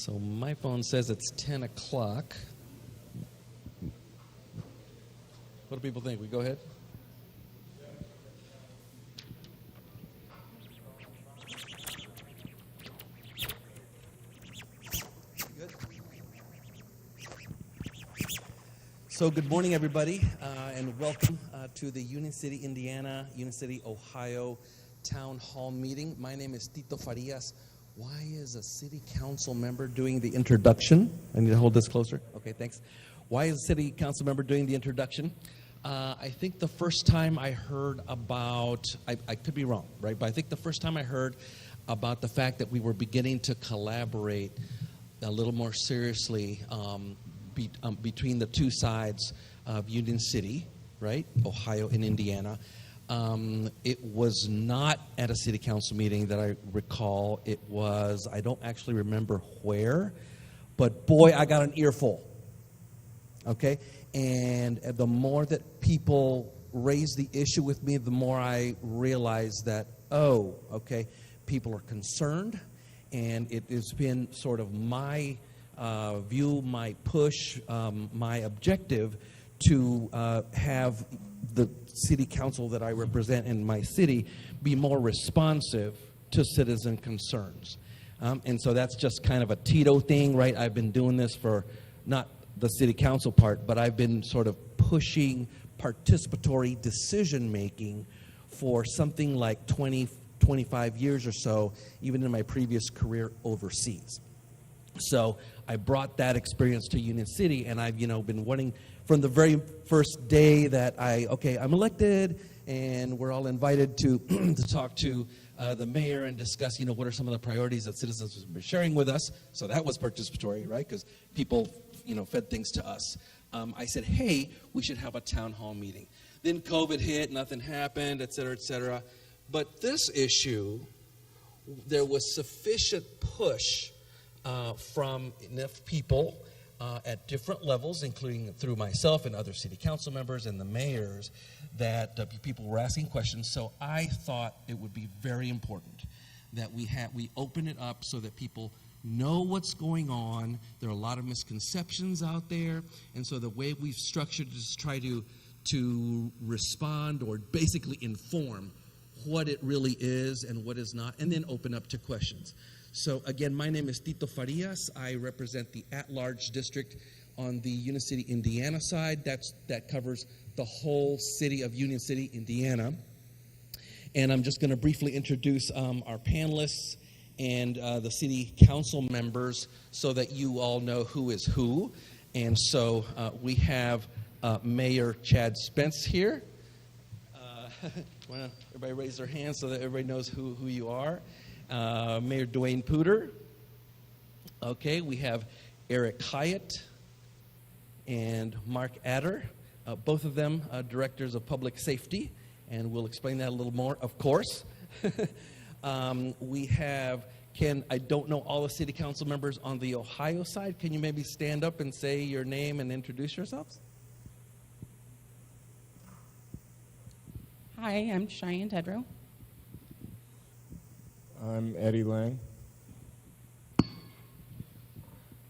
So my phone says it's 10 o'clock. What do people think? We go ahead? Good. So good morning, everybody, and welcome to the Union City, Indiana, Union City, Ohio Town Hall meeting. My name is Tito Farias. Why is a city council member doing the introduction? I need to hold this closer. Okay, thanks. Why is a city council member doing the introduction? I think the first time I heard about, I could be wrong, right? But I think the first time I heard about the fact that we were beginning to collaborate a little more seriously between the two sides of Union City, right? Ohio and Indiana. It was not at a city council meeting that I recall. It was, I don't actually remember where, but boy, I got an earful. Okay? And the more that people raised the issue with me, the more I realized that, oh, okay, people are concerned, and it has been sort of my view, my push, my objective to have the city council that I represent in my city be more responsive to citizen concerns. And so that's just kind of a Tito thing, right? I've been doing this for not the city council part, but I've been sort of pushing participatory decision making for something like 20, 25 years or so, even in my previous career overseas. So I brought that experience to Union City, and I've, been wanting from the very first day that I'm elected, and we're all invited to to talk to the mayor and discuss, what are some of the priorities that citizens have been sharing with us. So that was participatory, right? Because people, fed things to us. I said, hey, we should have a town hall meeting. Then COVID hit, nothing happened, et cetera, et cetera. But this issue, there was sufficient push from enough people at different levels, including through myself and other city council members and the mayors, that people were asking questions. So I thought it would be very important that we open it up so that people know what's going on. There are a lot of misconceptions out there, and so the way we've structured is try to respond or basically inform what it really is and what is not, and then open up to questions. So again, my name is Tito Farias. I represent the at-large district on the Union City, Indiana side. That covers the whole city of Union City, Indiana. And I'm just going to briefly introduce our panelists and the city council members so that you all know who is who. And so we have Mayor Chad Spence here. Well, everybody raise their hands so that everybody knows who you are. Mayor Dwayne Pooter. Okay, we have Eric Hyatt and Mark Adder, both of them directors of public safety, and we'll explain that a little more, of course. We have I don't know all the city council members on the Ohio side. Can you maybe stand up and say your name and introduce yourselves? Hi, I'm Cheyenne Tedrow. I'm Eddie Lang.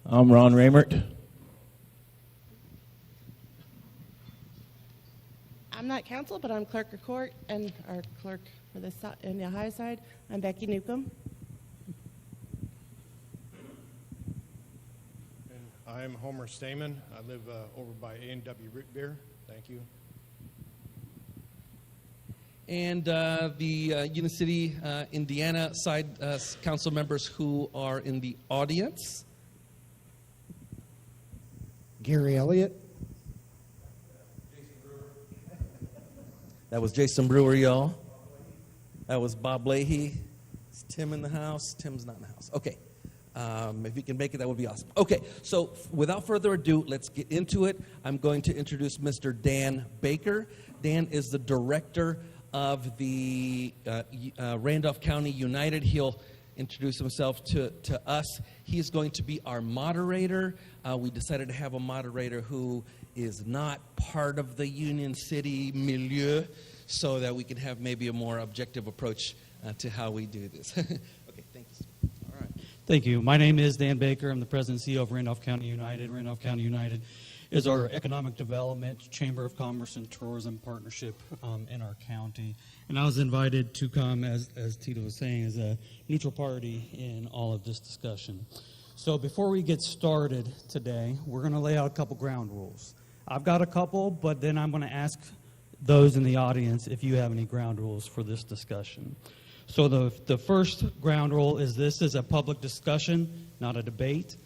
I'm Ron Raymert. I'm not council, but I'm clerk of court and our clerk for the in the Ohio side. I'm Becky Newcomb. And I'm Homer Stamen. I live over by A&W Root Beer. Thank you. And the Union City, Indiana side council members who are in the audience. Gary Elliott. That was Jason Brewer, y'all. That was Bob Leahy. Is Tim in the house? Tim's not in the house. Okay. If you can make it, that would be awesome. Okay, so without further ado, let's get into it. I'm going to introduce Mr. Dan Baker. Dan is the director of the Randolph County United. He'll introduce himself to us. He's going to be our moderator. We decided to have a moderator who is not part of the Union City milieu so that we can have maybe a more objective approach to how we do this. Okay, thank you. All right. Thank you. My name is Dan Baker. I'm the president and CEO of Randolph County United. Randolph County United is our economic development, Chamber of Commerce, and tourism partnership in our county. And I was invited to come, as Tito was saying, as a neutral party in all of this discussion. So before we get started today, we're going to lay out a couple ground rules. I've got a couple, but then I'm going to ask those in the audience if you have any ground rules for this discussion. So the first ground rule is this is a public discussion, not a debate.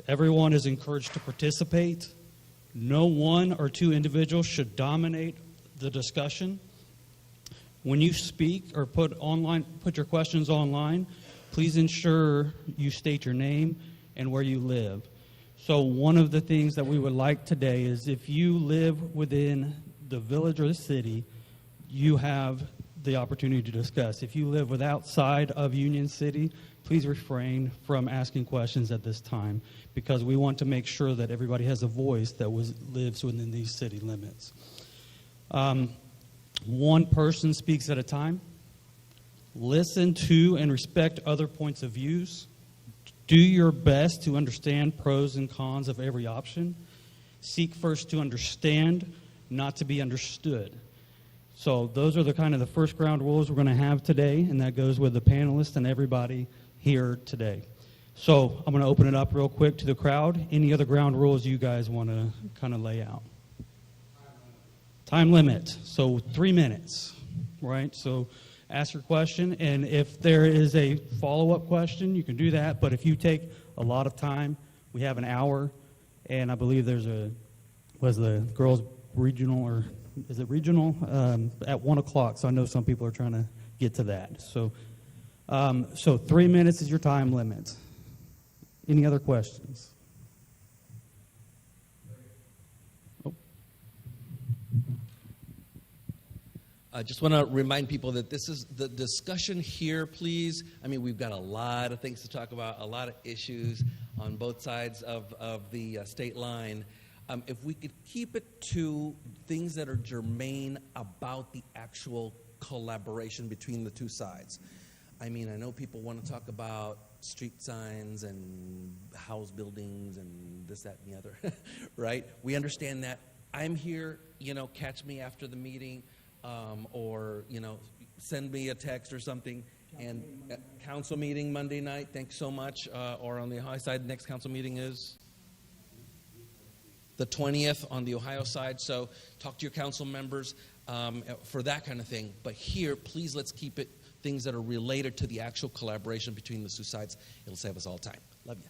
Everyone is encouraged to participate. No one or two individuals should dominate the discussion. When you speak or put your questions online, please ensure you state your name and where you live. So one of the things that we would like today is if you live within the village or the city, you have the opportunity to discuss. If you live outside of Union City, please refrain from asking questions at this time because we want to make sure that everybody has a voice that lives within these city limits. One person speaks at a time. Listen to and respect other points of views. Do your best to understand pros and cons of every option. Seek first to understand, not to be understood. So those are the first ground rules we're going to have today, and that goes with the panelists and everybody here today. So I'm going to open it up real quick to the crowd. Any other ground rules you guys want to kind of lay out? Time limit. So 3 minutes, right? So ask your question, and if there is a follow-up question, you can do that. But if you take a lot of time, we have an hour, and I believe there's the girls' regional, or is it regional, at 1 o'clock. So I know some people are trying to get to that. So 3 minutes is your time limit. Any other questions? I just want to remind people that this is the discussion here, please. I mean, we've got a lot of things to talk about, a lot of issues on both sides of the state line. If we could keep it to things that are germane about the actual collaboration between the two sides. I mean, I know people want to talk about street signs and house buildings and this, that, and the other, right? We understand that. I'm here, catch me after the meeting. Or send me a text or something. And council meeting Monday night, thanks so much. Or on the Ohio side, next council meeting is the 20th on the Ohio side. So talk to your council members for that kind of thing. But here, please, let's keep it things that are related to the actual collaboration between the two sides. It'll save us all time. Love you.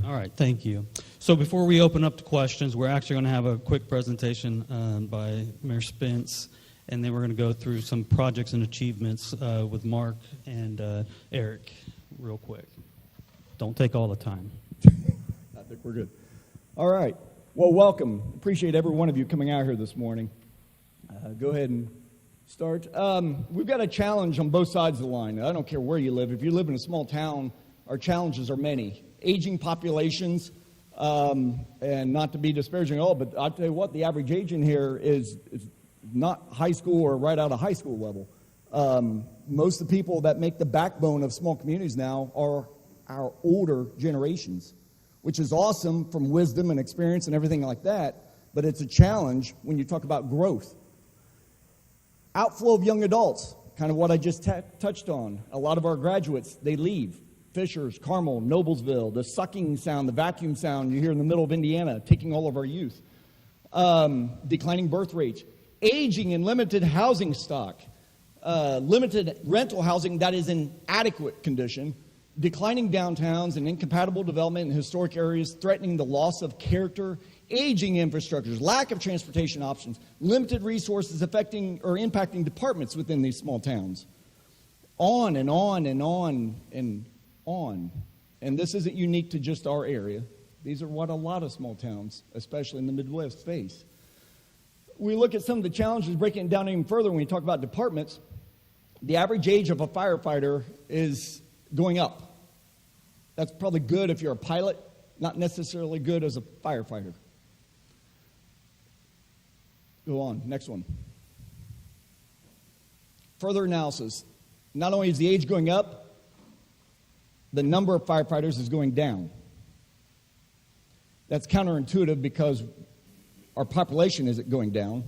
All right, thank you. So before we open up to questions, we're actually going to have a quick presentation by Mayor Spence, and then we're going to go through some projects and achievements with Mark and Eric real quick. Don't take all the time. I think we're good. All right. Well, welcome. Appreciate every one of you coming out here this morning. Go ahead and start. We've got a challenge on both sides of the line. I don't care where you live. If you live in a small town, our challenges are many. Aging populations, and not to be disparaging at all, but I'll tell you what, the average age in here is not high school or right out of high school level. Most of the people that make the backbone of small communities now are our older generations, which is awesome from wisdom and experience and everything like that, but it's a challenge when you talk about growth. Outflow of young adults, kind of what I just touched on. A lot of our graduates, they leave. Fishers, Carmel, Noblesville, the sucking sound, the vacuum sound you hear in the middle of Indiana, taking all of our youth. Declining birth rates. Aging and limited housing stock. Limited rental housing that is in adequate condition. Declining downtowns and incompatible development in historic areas, threatening the loss of character. Aging infrastructures, lack of transportation options. Limited resources affecting or impacting departments within these small towns. On and on and on and on. And this isn't unique to just our area. These are what a lot of small towns, especially in the Midwest, face. We look at some of the challenges, breaking it down even further when we talk about departments. The average age of a firefighter is going up. That's probably good if you're a pilot, not necessarily good as a firefighter. Go on, next one. Further analysis. Not only is the age going up, the number of firefighters is going down. That's counterintuitive because our population isn't going down.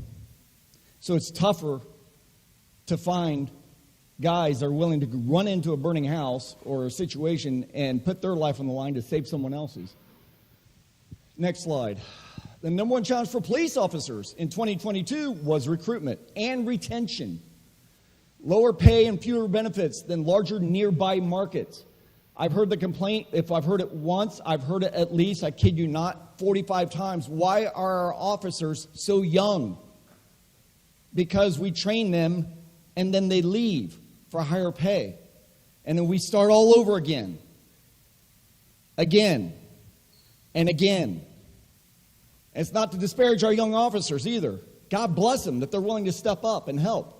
So it's tougher to find guys that are willing to run into a burning house or a situation and put their life on the line to save someone else's. Next slide. The number one challenge for police officers in 2022 was recruitment and retention. Lower pay and fewer benefits than larger nearby markets. I've heard the complaint, if I've heard it once, I've heard it at least, I kid you not, 45 times. Why are our officers so young? Because we train them and then they leave for higher pay. And then we start all over again. Again. And again. And it's not to disparage our young officers either. God bless them that they're willing to step up and help.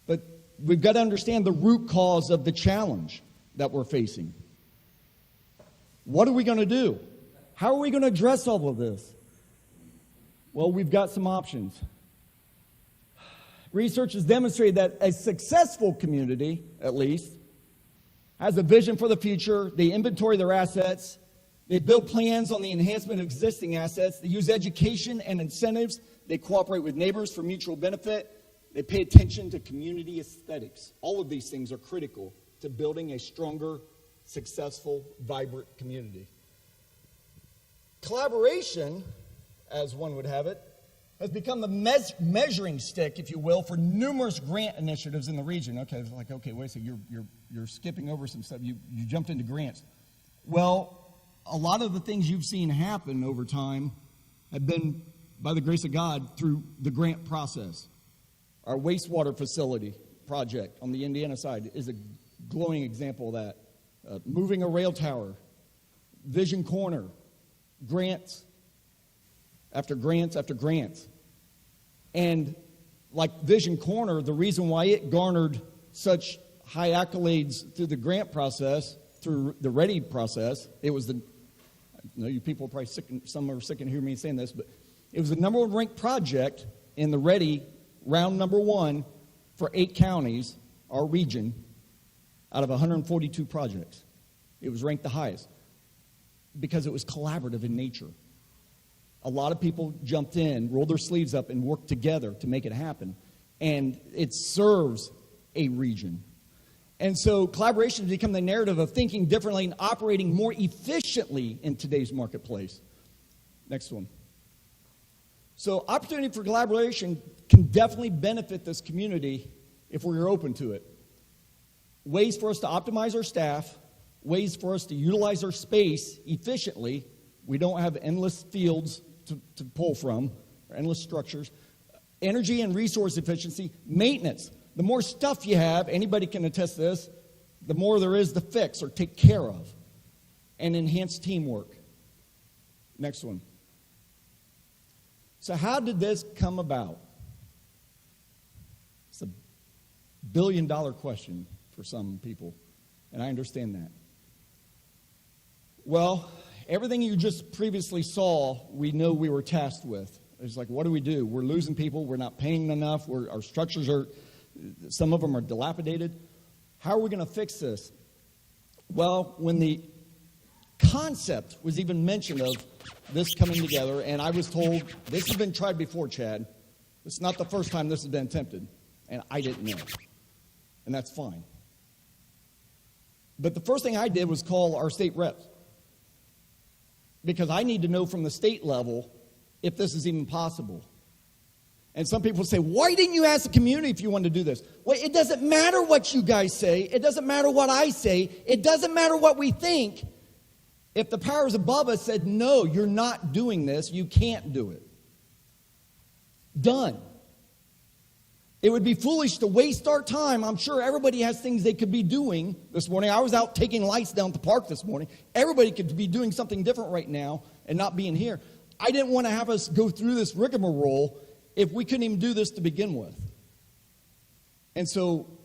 But we've got to understand the root cause of the challenge that we're facing. What are we going to do? How are we going to address all of this? Well, we've got some options. Research has demonstrated that a successful community, at least, has a vision for the future. They inventory their assets. They build plans on the enhancement of existing assets. They use education and incentives. They cooperate with neighbors for mutual benefit. They pay attention to community aesthetics. All of these things are critical to building a stronger, successful, vibrant community. Collaboration, as one would have it, has become the measuring stick, if you will, for numerous grant initiatives in the region. Okay, it's like, okay, wait a second, you're skipping over some stuff. You jumped into grants. Well, a lot of the things you've seen happen over time have been, by the grace of God, through the grant process. Our wastewater facility project on the Indiana side is a glowing example of that. Moving a rail tower, Vision Corner, grants after grants after grants. And like Vision Corner, the reason why it garnered such high accolades through the grant process, through the READY process, it was I know you people are probably sick, some are sick and hear me saying this, but it was the number one ranked project in the READY round number one for 8 counties, our region, out of 142 projects. It was ranked the highest because it was collaborative in nature. A lot of people jumped in, rolled their sleeves up, and worked together to make it happen. And it serves a region. And so collaboration has become the narrative of thinking differently and operating more efficiently in today's marketplace. Next one. So opportunity for collaboration can definitely benefit this community if we're open to it. Ways for us to optimize our staff, ways for us to utilize our space efficiently. We don't have endless fields to pull from, or endless structures. Energy and resource efficiency, maintenance. The more stuff you have, anybody can attest to this, the more there is to fix or take care of. And enhance teamwork. Next one. So how did this come about? It's a billion-dollar question for some people, and I understand that. Well, everything you just previously saw, we know we were tasked with. It's like, what do? We're losing people. We're not paying enough. Our structures are, some of them are dilapidated. How are we going to fix this? Well, when the concept was even mentioned of this coming together, and I was told, this has been tried before, Chad. It's not the first time this has been attempted, and I didn't know. And that's fine. But the first thing I did was call our state reps, because I need to know from the state level if this is even possible. And some people say, why didn't you ask the community if you wanted to do this? Well, it doesn't matter what you guys say. It doesn't matter what I say. It doesn't matter what we think. If the powers above us said, no, you're not doing this, you can't do it. Done. It would be foolish to waste our time. I'm sure everybody has things they could be doing this morning. I was out taking lights down at the park this morning. Everybody could be doing something different right now and not being here. I didn't want to have us go through this rigmarole if we couldn't even do this to begin with. And so,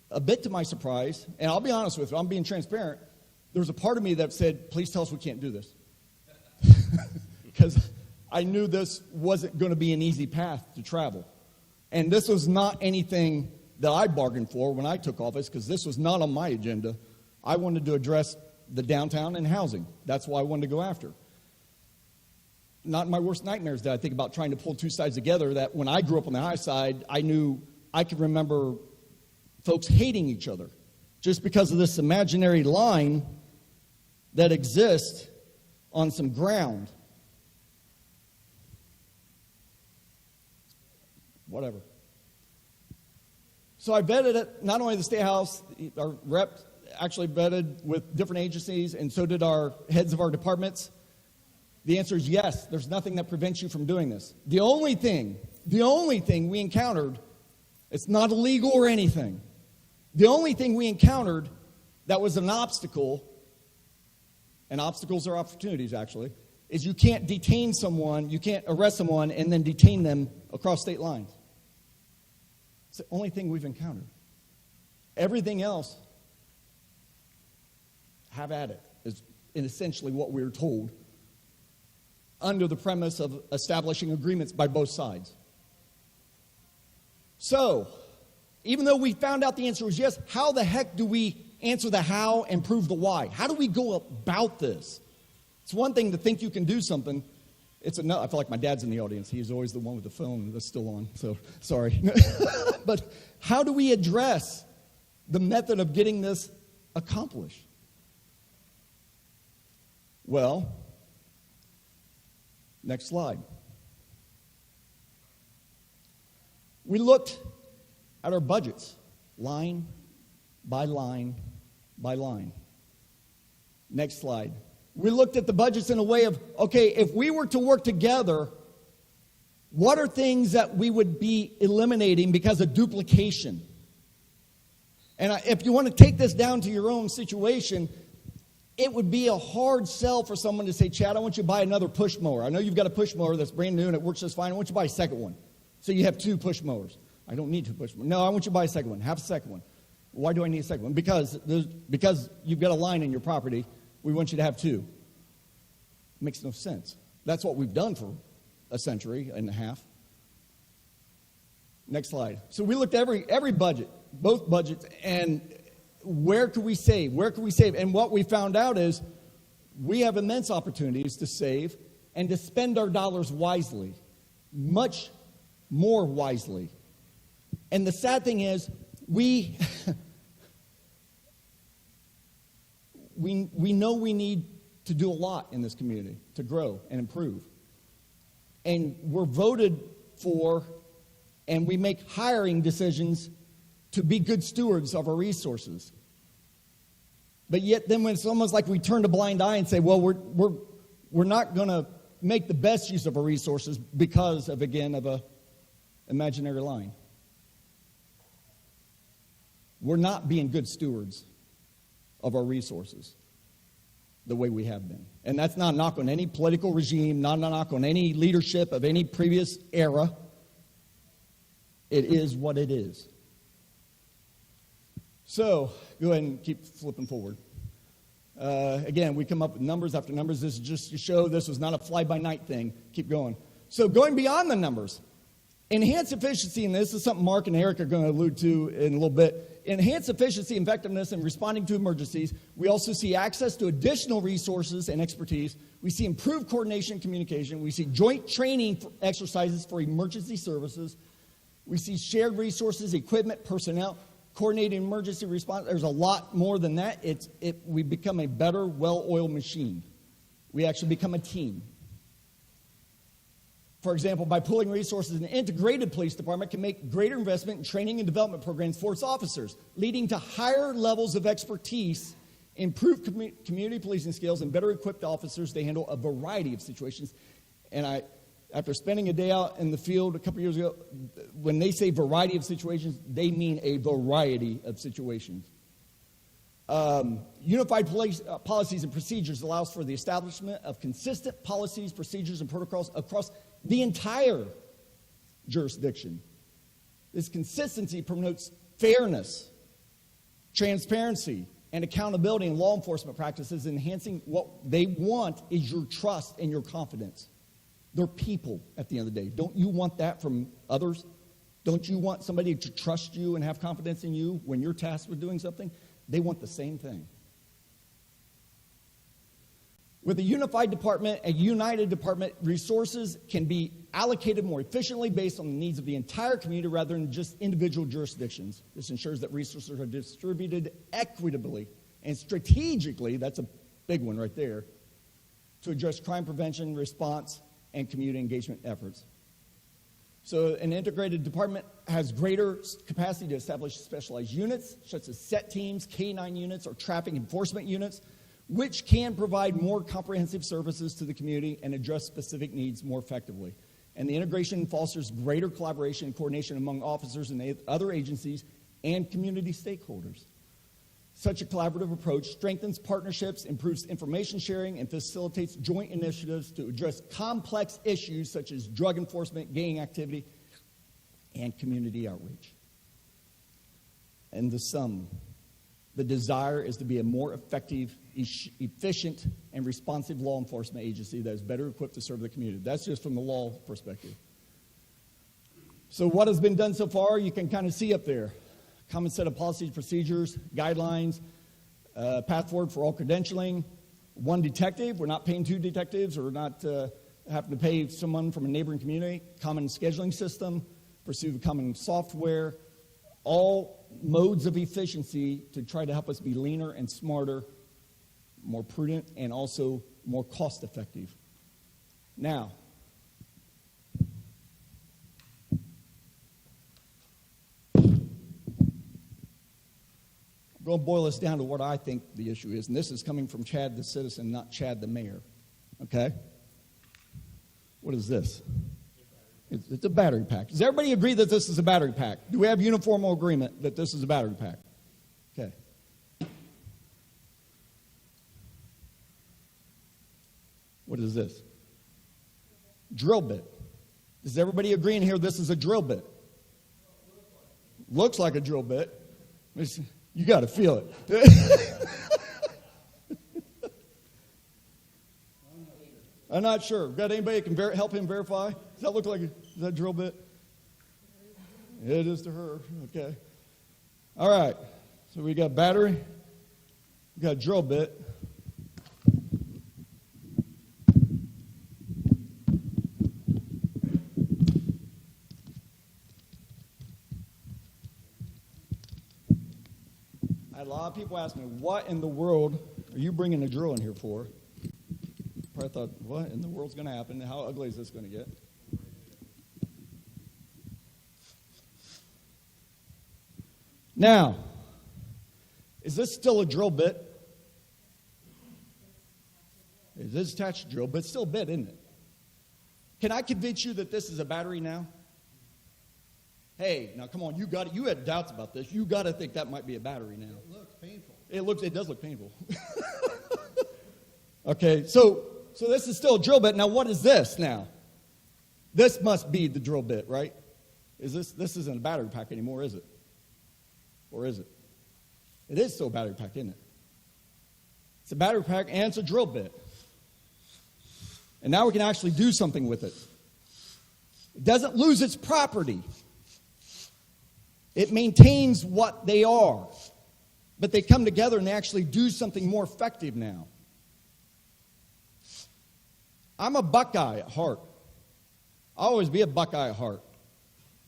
a bit to my surprise, and I'll be honest with you, I'm being transparent, there was a part of me that said, please tell us we can't do this. Because I knew this wasn't going to be an easy path to travel. And this was not anything that I bargained for when I took office, because this was not on my agenda I wanted to address the downtown and housing. That's why I wanted to go after. Not my worst nightmares that I think about trying to pull two sides together, that when I grew up on the high side, I could remember folks hating each other just because of this imaginary line that exists on some ground. Whatever. So I vetted it, not only the State House, our rep actually vetted with different agencies, and so did our heads of our departments. The answer is yes, there's nothing that prevents you from doing this. The only thing we encountered, it's not illegal or anything. The only thing we encountered that was an obstacle, and obstacles are opportunities actually, is you can't detain someone, you can't arrest someone and then detain them across state lines. It's the only thing we've encountered. Everything else, have at it, is essentially what we were told, under the premise of establishing agreements by both sides. So, even though we found out the answer was yes, how the heck do we answer the how and prove the why? How do we go about this? It's one thing to think you can do something. It's another. I feel like my dad's in the audience. He's always the one with the phone that's still on, so sorry. But how do we address the method of getting this accomplished? Well, next slide. We looked at our budgets, line by line by line. Next slide. We looked at the budgets in a way of, okay, if we were to work together, what are things that we would be eliminating because of duplication? And if you want to take this down to your own situation, it would be a hard sell for someone to say, Chad, I want you to buy another push mower. I know you've got a push mower that's brand new and it works just fine. I want you to buy a second one. So you have two push mowers. I don't need two push mowers. No, I want you to buy a second one. Have a second one. Why do I need a second one? Because you've got a line in your property. We want you to have two. Makes no sense. That's what we've done for a century and a half. Next slide. So we looked at every budget, both budgets, and where could we save? Where could we save? And what we found out is we have immense opportunities to save and to spend our dollars wisely, much more wisely. And the sad thing is we know we need to do a lot in this community to grow and improve. And we're voted for, and we make hiring decisions to be good stewards of our resources. But yet then when it's almost like we turn a blind eye and say, well, we're not going to make the best use of our resources because of, again, of a imaginary line. We're not being good stewards of our resources the way we have been. And that's not a knock on any political regime, not a knock on any leadership of any previous era. It is what it is. So, go ahead and keep flipping forward. Again, we come up with numbers after numbers. This is just to show this was not a fly-by-night thing. Keep going. So, going beyond the numbers, enhance efficiency, and this is something Mark and Eric are going to allude to in a little bit. Enhance efficiency, effectiveness, and responding to emergencies. We also see access to additional resources and expertise. We see improved coordination and communication. We see joint training exercises for emergency services. We see shared resources, equipment, personnel, coordinated emergency response. There's a lot more than that. We become a better, well-oiled machine. We actually become a team. For example, by pooling resources, an integrated police department can make greater investment in training and development programs for its officers, leading to higher levels of expertise, improved community policing skills, and better equipped officers to handle a variety of situations. And after spending a day out in the field a couple years ago, when they say variety of situations, they mean a variety of situations. Unified policies and procedures allows for the establishment of consistent policies, procedures, and protocols across the entire jurisdiction. This consistency promotes fairness, transparency, and accountability in law enforcement practices. Enhancing what they want is your trust and your confidence. They're people at the end of the day. Don't you want that from others? Don't you want somebody to trust you and have confidence in you when you're tasked with doing something? They want the same thing. With a unified department, a united department, resources can be allocated more efficiently based on the needs of the entire community rather than just individual jurisdictions. This ensures that resources are distributed equitably and strategically, that's a big one right there, to address crime prevention, response, and community engagement efforts. So an integrated department has greater capacity to establish specialized units, such as SET teams, K-9 units, or traffic enforcement units, which can provide more comprehensive services to the community and address specific needs more effectively. And the integration fosters greater collaboration and coordination among officers and other agencies and community stakeholders. Such a collaborative approach strengthens partnerships, improves information sharing, and facilitates joint initiatives to address complex issues such as drug enforcement, gang activity, and community outreach. And the desire is to be a more effective, efficient, and responsive law enforcement agency that is better equipped to serve the community. That's just from the law perspective. So what has been done so far, you can kind of see up there. Common set of policies, procedures, guidelines, path forward for all credentialing, one detective. We're not paying two detectives, or we're not having to pay someone from a neighboring community. Common scheduling system, pursue common software, all modes of efficiency to try to help us be leaner and smarter, more prudent, and also more cost effective. Now, I'm going to boil this down to what I think the issue is, and this is coming from Chad the citizen, not Chad the mayor. Okay? What is this? It's a battery pack. Does everybody agree that this is a battery pack? Do we have uniform agreement that this is a battery pack? Okay. What is this? Drill bit. Does everybody agree in here this is a drill bit? Looks like a drill bit. You got to feel it. I'm not sure. Got anybody that can help him verify? Does that look like is that a drill bit? It is to her. Okay. All right. So we got battery. We got drill bit. A lot of people ask me, what in the world are you bringing a drill in here for? Probably thought, what in the world's going to happen? How ugly is this going to get? Now, is this still a drill bit? It is attached to drill, but it's still a bit, isn't it? Can I convince you that this is a battery now? Hey, now come on, you had doubts about this. You got to think that might be a battery now. It looks painful. It does look painful. Okay, so this is still a drill bit. Now what is this now? This must be the drill bit, right? This isn't a battery pack anymore, is it? Or is it? It is still a battery pack, isn't it? It's a battery pack and it's a drill bit. And now we can actually do something with it. It doesn't lose its property. It maintains what they are. But they come together and they actually do something more effective now. I'm a Buckeye at heart. I'll always be a Buckeye at heart.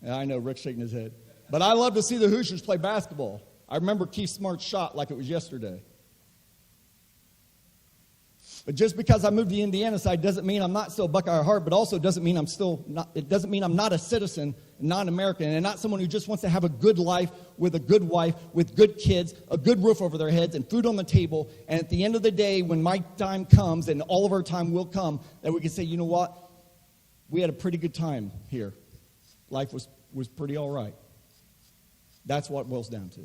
Yeah, I know Rick's shaking his head. But I love to see the Hoosiers play basketball. I remember Keith Smart's shot like it was yesterday. But just because I moved to the Indiana side doesn't mean I'm not still Buckeye at heart, but also doesn't mean it doesn't mean I'm not a citizen, not an American, and not someone who just wants to have a good life with a good wife, with good kids, a good roof over their heads, and food on the table. And at the end of the day, when my time comes, and all of our time will come, that we can say, you know what? We had a pretty good time here. Life was pretty all right. That's what it boils down to.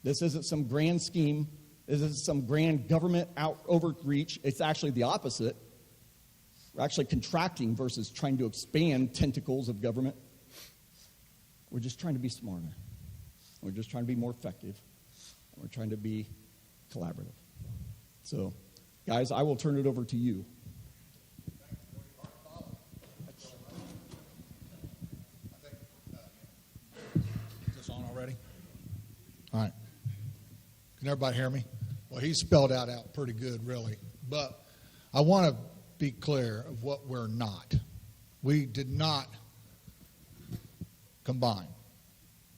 This isn't some grand scheme. This isn't some grand government overreach. It's actually the opposite. We're actually contracting versus trying to expand tentacles of government. We're just trying to be smarter. We're just trying to be more effective. We're trying to be collaborative. So, guys, I will turn it over to you. Is this on already? All right. Can everybody hear me? Well, he spelled out pretty good, really. But I want to be clear of what we're not. We did not combine.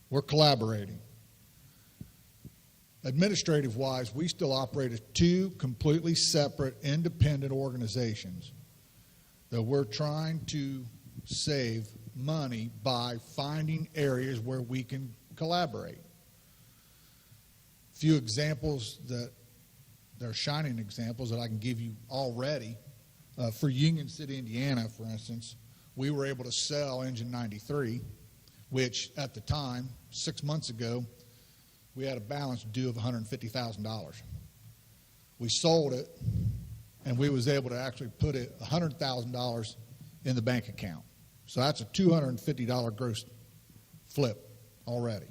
We're collaborating. Administrative-wise, we still operate as two completely separate, independent organizations that we're trying to save money by finding areas where we can collaborate. A few examples that they're shining examples that I can give you already. For Union City, Indiana, for instance, we were able to sell Engine 93, which at the time, 6 months ago, we had a balance due of $150,000. We sold it, and we was able to actually put it $100,000 in the bank account. So that's a $250 gross flip already.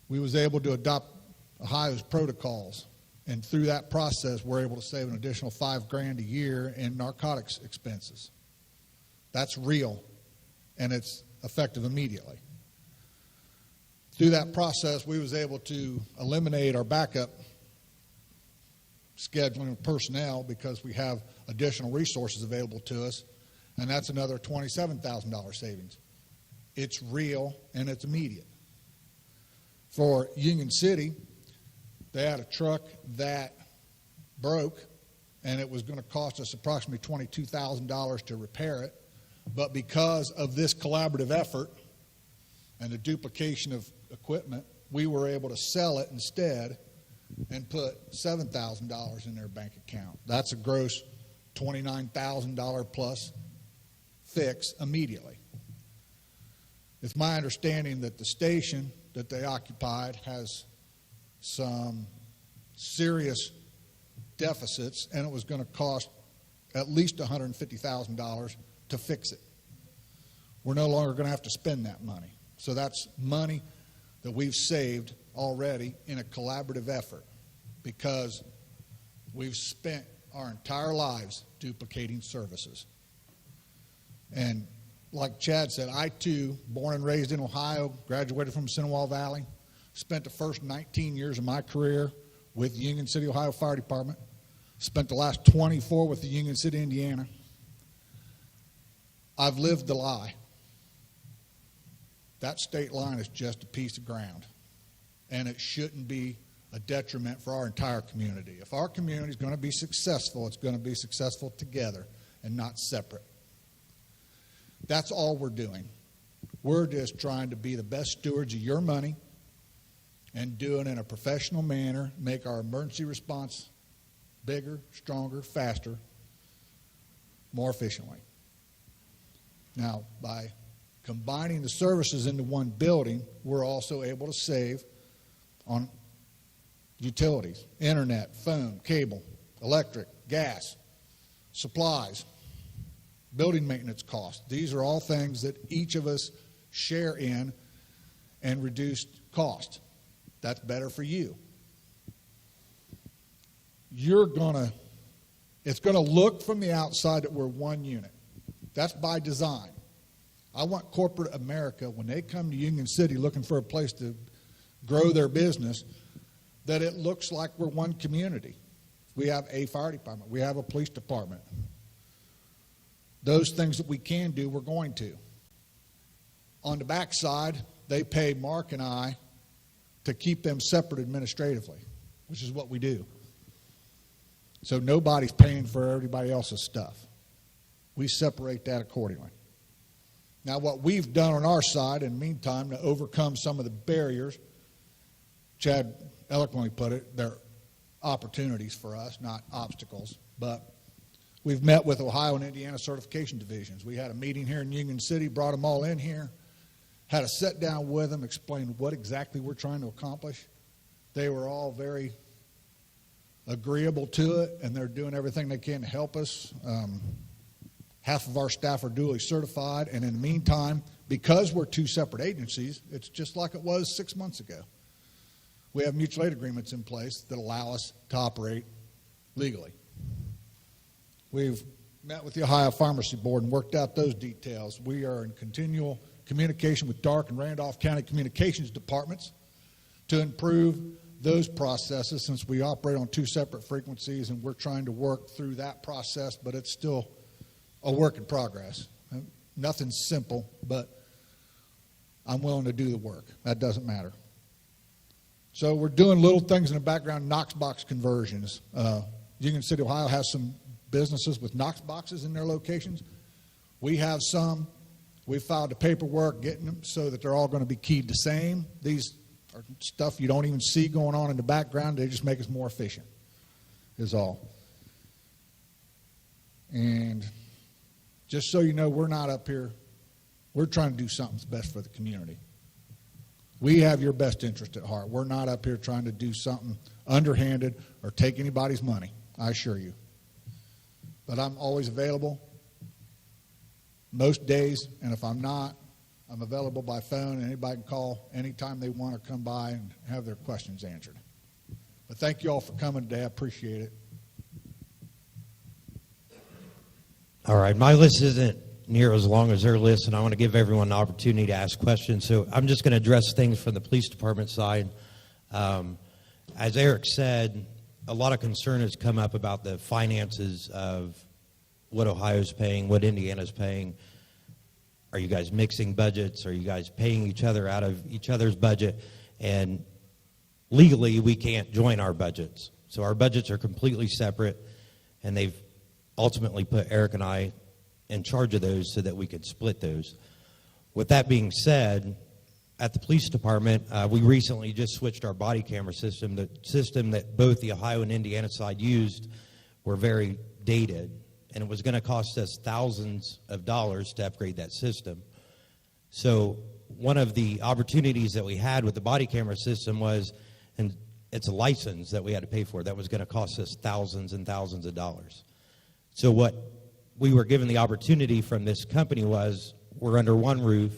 We was able to adopt Ohio's protocols, and through that process, we're able to save an additional $5,000 a year in narcotics expenses. That's real, and it's effective immediately. Through that process, we was able to eliminate our backup scheduling of personnel because we have additional resources available to us, and that's another $27,000 savings. It's real and it's immediate. For Union City, they had a truck that broke, and it was going to cost us approximately $22,000 to repair it, but because of this collaborative effort and the duplication of equipment, we were able to sell it instead and put $7,000 in their bank account. That's a gross $29,000 plus fix immediately. It's my understanding that the station that they occupied has some serious deficits, and it was going to cost at least $150,000 to fix it. We're no longer going to have to spend that money. So that's money that we've saved already in a collaborative effort because we've spent our entire lives duplicating services. And like Chad said, I too, born and raised in Ohio, graduated from Seminole Valley, spent the first 19 years of my career with Union City, Ohio Fire Department, spent the last 24 with the Union City, Indiana. I've lived the lie. That state line is just a piece of ground, and it shouldn't be a detriment for our entire community. If our community is going to be successful, it's going to be successful together and not separate. That's all we're doing. We're just trying to be the best stewards of your money and do it in a professional manner, make our emergency response bigger, stronger, faster, more efficiently. Now, by combining the services into one building, we're also able to save on utilities, internet, phone, cable, electric, gas, supplies, building maintenance costs. These are all things that each of us share in and reduce cost. That's better for you. It's going to look from the outside that we're one unit. That's by design. I want corporate America, when they come to Union City looking for a place to grow their business, that it looks like we're one community. We have a fire department. We have a police department. Those things that we can do, we're going to. On the backside, they pay Mark and I to keep them separate administratively, which is what we do. So nobody's paying for everybody else's stuff. We separate that accordingly. Now, what we've done on our side in the meantime to overcome some of the barriers, Chad eloquently put it, they're opportunities for us, not obstacles, but we've met with Ohio and Indiana certification divisions. We had a meeting here in Union City, brought them all in here, had a sit down with them, explained what exactly we're trying to accomplish. They were all very agreeable to it, and they're doing everything they can to help us. Half of our staff are duly certified, and in the meantime, because we're two separate agencies, it's just like it was 6 months ago. We have mutual aid agreements in place that allow us to operate legally. We've met with the Ohio Pharmacy Board and worked out those details. We are in continual communication with Dark and Randolph County Communications Departments to improve those processes since we operate on two separate frequencies and we're trying to work through that process, but it's still a work in progress. Nothing's simple, but I'm willing to do the work. That doesn't matter. So we're doing little things in the background, Knox box conversions. Union City, Ohio has some businesses with Knox boxes in their locations. We have some. We filed the paperwork getting them so that they're all going to be keyed the same. These are stuff you don't even see going on in the background. They just make us more efficient, is all. And just so you know, we're not up here. We're trying to do something that's best for the community. We have your best interest at heart. We're not up here trying to do something underhanded or take anybody's money, I assure you. But I'm always available most days, and if I'm not, I'm available by phone, and anybody can call anytime they want to come by and have their questions answered. But thank you all for coming today. I appreciate it. All right, my list isn't near as long as their list, and I want to give everyone an opportunity to ask questions. So I'm just going to address things from the police department side. As Eric said, a lot of concern has come up about the finances of what Ohio's paying, what Indiana's paying. Are you guys mixing budgets? Are you guys paying each other out of each other's budget? And legally, we can't join our budgets. So our budgets are completely separate, and they've ultimately put Eric and I in charge of those so that we could split those. With that being said, at the police department, we recently just switched our body camera system. The system that both the Ohio and Indiana side used were very dated, and it was going to cost us thousands of dollars to upgrade that system. So one of the opportunities that we had with the body camera system was, and it's a license that we had to pay for, that was going to cost us thousands and thousands of dollars. So what we were given the opportunity from this company was, we're under one roof,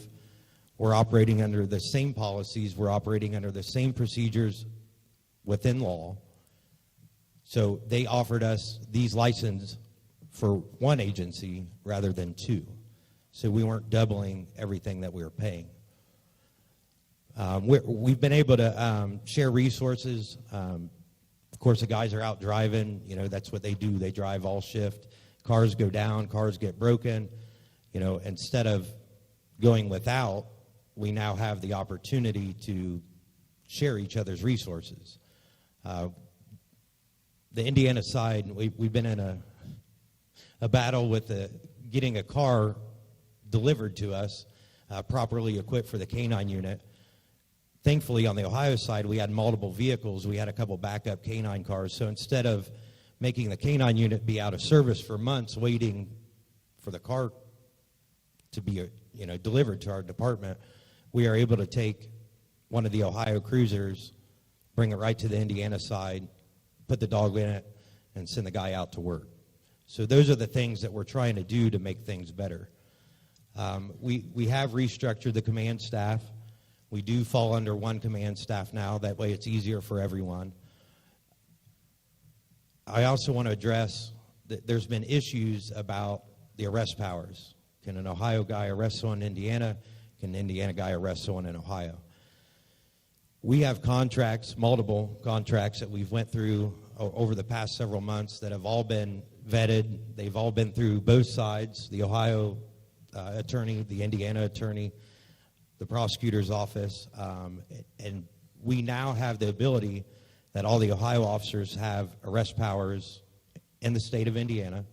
we're operating under the same policies, we're operating under the same procedures within law. So they offered us these licenses for one agency rather than two. So we weren't doubling everything that we were paying. We've been able to share resources. Of course, the guys are out driving. You know, that's what they do. They drive all shift. Cars go down, cars get broken. You know, instead of going without, we now have the opportunity to share each other's resources. The Indiana side, we've been in a battle with getting a car delivered to us, properly equipped for the K-9 unit. Thankfully, on the Ohio side, we had multiple vehicles. We had a couple backup K-9 cars. So instead of making the K-9 unit be out of service for months waiting for the car to be delivered to our department, we are able to take one of the Ohio cruisers, bring it right to the Indiana side, put the dog in it, and send the guy out to work. So those are the things that we're trying to do to make things better. We have restructured the command staff. We do fall under one command staff now. That way it's easier for everyone. I also want to address that there's been issues about the arrest powers. Can an Ohio guy arrest someone in Indiana? Can an Indiana guy arrest someone in Ohio? We have contracts, multiple contracts that we've went through over the past several months that have all been vetted. They've all been through both sides, the Ohio attorney, the Indiana attorney, the prosecutor's office, and we now have the ability that all the Ohio officers have arrest powers in the state of Indiana,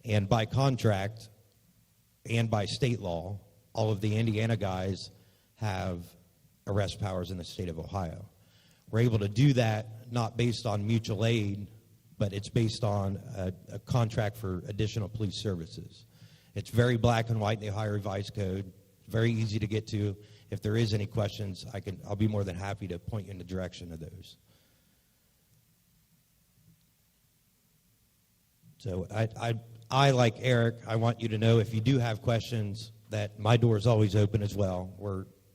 and by contract and by state law, all of the Indiana guys have arrest powers in the state of Ohio. We're able to do that not based on mutual aid, but it's based on a contract for additional police services. It's very black and white in the Ohio Revised Code, very easy to get to. If there is any questions, I'll be more than happy to point you in the direction of those. So I, like Eric, I want you to know if you do have questions that my door is always open as well.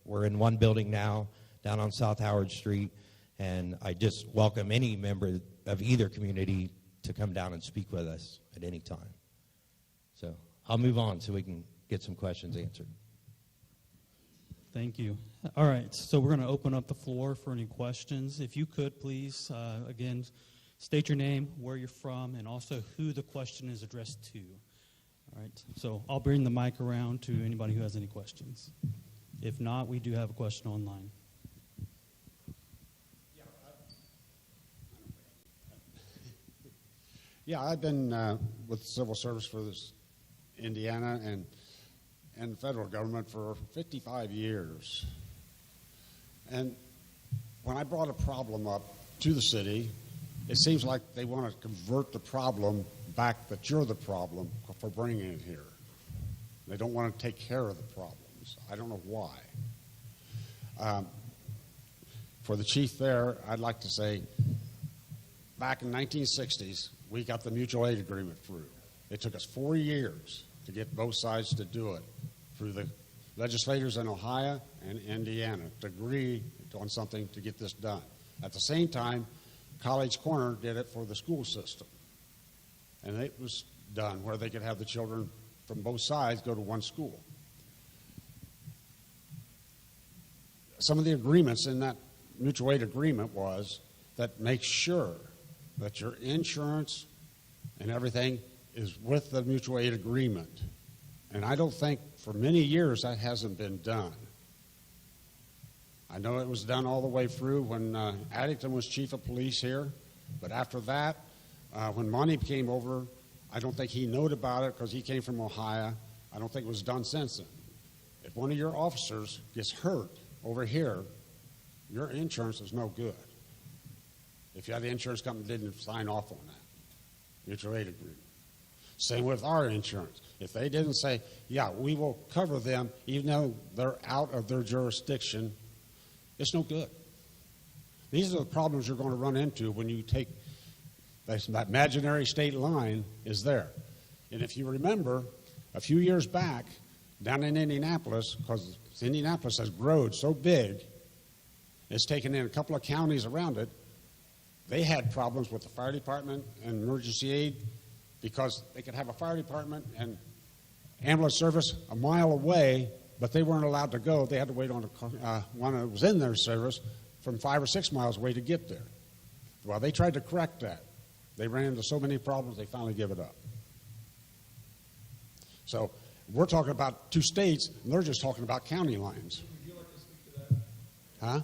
We're in one building now, down on South Howard Street, and I just welcome any member of either community to come down and speak with us at any time. So I'll move on so we can get some questions answered. Thank you. All right, so we're going to open up the floor for any questions. If you could, please, again, state your name, where you're from, and also who the question is addressed to. All right, so I'll bring the mic around to anybody who has any questions. If not, we do have a question online. Yeah, I've been with the civil service for this Indiana and the federal government for 55 years. And when I brought a problem up to the city, it seems like they want to convert the problem back that you're the problem for bringing it here. They don't want to take care of the problems. I don't know why. For the chief there, I'd like to say, back in 1960s, we got the mutual aid agreement through. It took us 4 years to get both sides to do it through the legislators in Ohio and Indiana to agree on something to get this done. At the same time, College Corner did it for the school system. And it was done where they could have the children from both sides go to one school. Some of the agreements in that mutual aid agreement was that make sure that your insurance and everything is with the mutual aid agreement. And I don't think for many years that hasn't been done. I know it was done all the way through when Addington was chief of police here, but after that, when Monty came over, I don't think he knew about it because he came from Ohio. I don't think it was done since then. If one of your officers gets hurt over here, your insurance is no good. If you had the insurance company didn't sign off on that mutual aid agreement. Same with our insurance. If they didn't say, yeah, we will cover them even though they're out of their jurisdiction, it's no good. These are the problems you're going to run into when you take that imaginary state line is there. And if you remember, a few years back, down in Indianapolis, because Indianapolis has grown so big, it's taken in a couple of counties around it, they had problems with the fire department and emergency aid because they could have a fire department and ambulance service a mile away, but they weren't allowed to go. They had to wait on one that was in their service from 5 or 6 miles away to get there. Well, they tried to correct that. They ran into so many problems, they finally gave it up. So we're talking about 2 states, and they're just talking about county lines. Would you like to speak to that? Huh?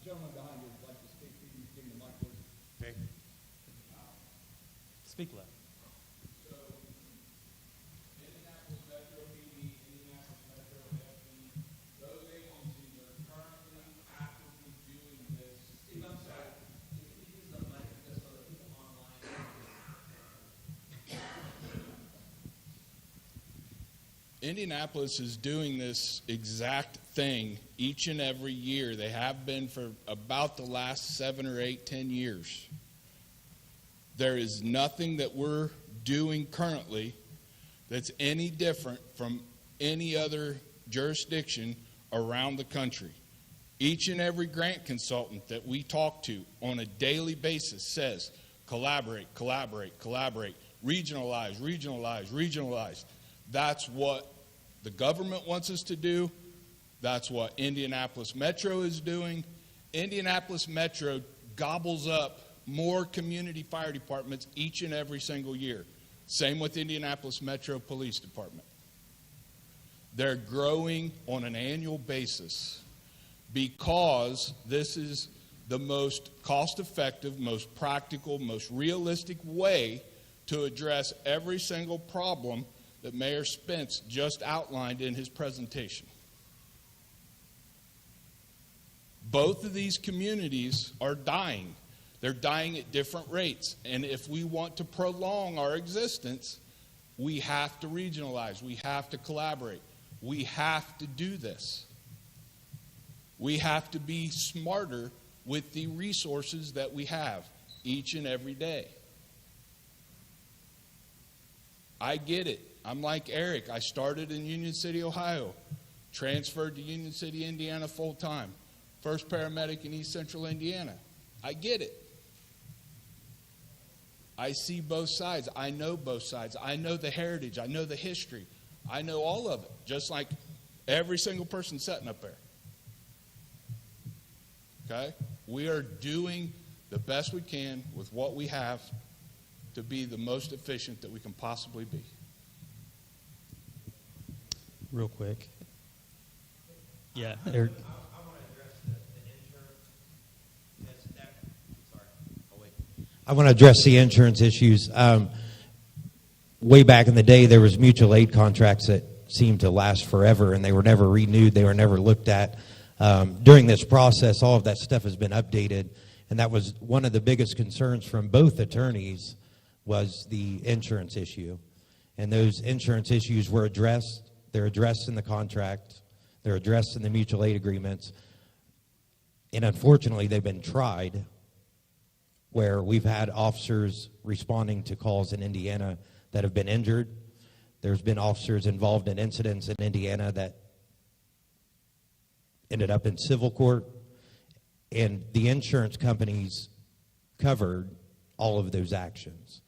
Gentleman behind you would like to speak. Can you give me the mic, please? Okay. Speak loud. Indianapolis Metro PD, Indianapolis Metro FEB, those agencies are currently actively doing this. Steve, I'm sorry. Can you use the mic just so that people online? Indianapolis is doing this exact thing each and every year. They have been for about the last 7 or 8, 10 years. There is nothing that we're doing currently that's any different from any other jurisdiction around the country. Each and every grant consultant that we talk to on a daily basis says, collaborate, collaborate, collaborate, regionalize, regionalize, regionalize. That's what the government wants us to do. That's what Indianapolis Metro is doing. Indianapolis Metro gobbles up more community fire departments each and every single year. Same with Indianapolis Metro Police Department. They're growing on an annual basis because this is the most cost-effective, most practical, most realistic way to address every single problem that Mayor Spence just outlined in his presentation. Both of these communities are dying. They're dying at different rates. And if we want to prolong our existence, we have to regionalize. We have to collaborate. We have to do this. We have to be smarter with the resources that we have each and every day. I get it. I'm like Eric. I started in Union City, Ohio, transferred to Union City, Indiana full-time, first paramedic in East Central Indiana. I get it. I see both sides. I know both sides. I know the heritage. I know the history. I know all of it, just like Every single person sitting up there. Okay? We are doing the best we can with what we have to be the most efficient that we can possibly be. Real quick. Yeah, Eric. I want to address the insurance issues. Way back in the day, there was mutual aid contracts that seemed to last forever, and they were never renewed. They were never looked at. During this process, all of that stuff has been updated, and that was one of the biggest concerns from both attorneys was the insurance issue. And those insurance issues were addressed. They're addressed in the contract. They're addressed in the mutual aid agreements. And unfortunately, they've been tried where we've had officers responding to calls in Indiana that have been injured. There's been officers involved in incidents in Indiana that ended up in civil court, and the insurance companies covered all of those actions.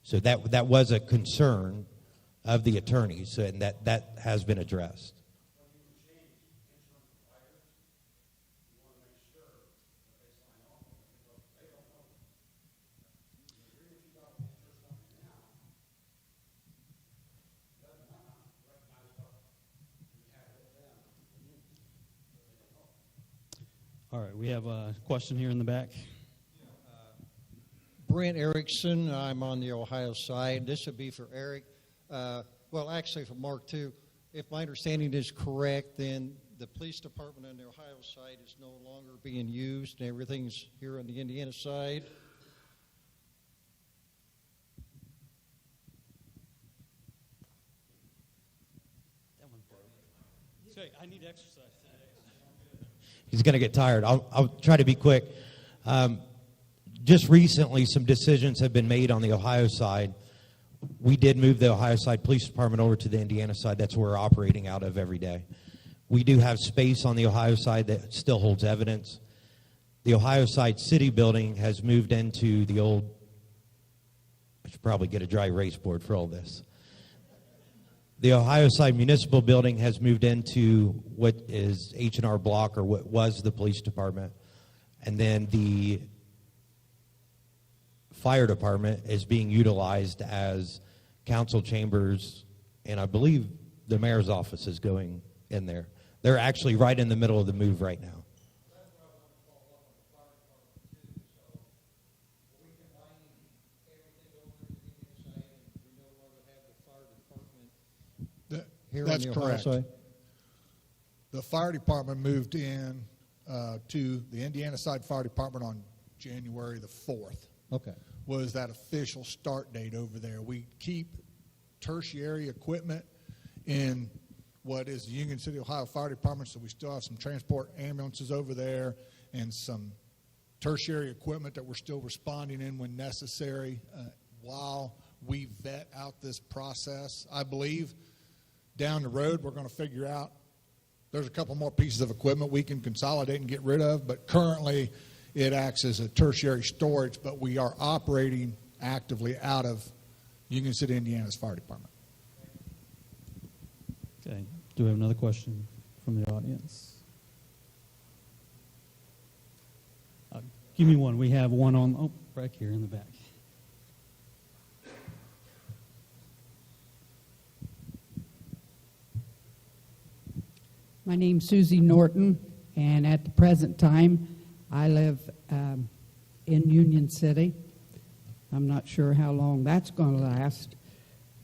So that was a concern of the attorneys, and that has been addressed. All right, we have a question here in the back. Brent Erickson, I'm on the Ohio side. This would be for Eric. Well, actually for Mark too. If my understanding is correct, then the police department on the Ohio side is no longer being used and everything's here on the Indiana side. Say, I need exercise today. He's going to get tired. I'll try to be quick. Just recently, some decisions have been made on the Ohio side. We did move the Ohio side police department over to the Indiana side. That's where we're operating out of every day. We do have space on the Ohio side that still holds evidence. The Ohio side city building has moved into the old, I should probably get a dry erase board for all this. The Ohio side municipal building has moved into what is H&R Block, or what was the police department. And then the fire department is being utilized as council chambers, and I believe the mayor's office is going in there. They're actually right in the middle of the move right now. That's correct. The fire department moved in to the Indiana side fire department on January the 4th. Okay. Was that official start date over there. We keep tertiary equipment in what is the Union City, Ohio Fire Department, so we still have some transport ambulances over there and some tertiary equipment that we're still responding in when necessary while we vet out this process. I believe down the road we're going to figure out there's a couple more pieces of equipment we can consolidate and get rid of, but currently it acts as a tertiary storage, but we are operating actively out of Union City, Indiana's fire department. Okay. Do we have another question from the audience? Give me one. We have one on, right here in the back. My name's Susie Norton, and at the present time, I live in Union City. I'm not sure how long that's going to last,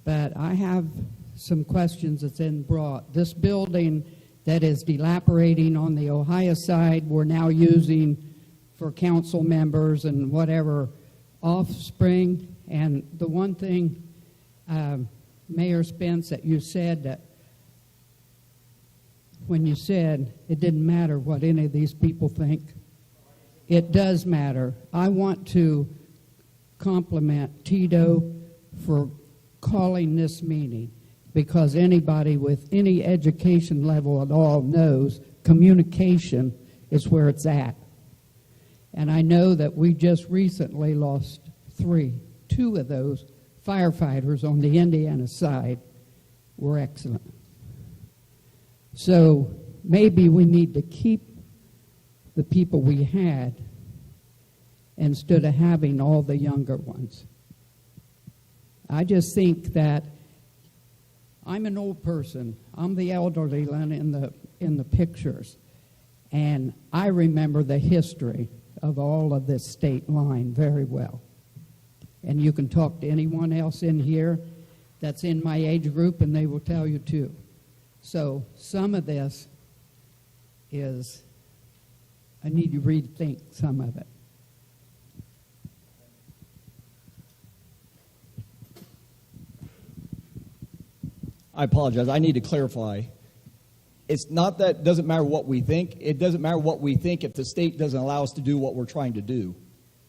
but I have some questions that's been brought. This building that is dilapidating on the Ohio side, we're now using for council members and whatever offspring. And the one thing, Mayor Spence, that you said that when you said it didn't matter what any of these people think, it does matter. I want to compliment Tito for calling this meeting, because anybody with any education level at all knows communication is where it's at. And I know that we just recently lost two of those firefighters on the Indiana side were excellent. So maybe we need to keep the people we had instead of having all the younger ones. I just think that I'm an old person. I'm the elderly one in the pictures. And I remember the history of all of this state line very well. And you can talk to anyone else in here that's in my age group, and they will tell you too. So some of this is, I need to rethink some of it. I apologize. I need to clarify. It's not that it doesn't matter what we think. It doesn't matter what we think if the state doesn't allow us to do what we're trying to do.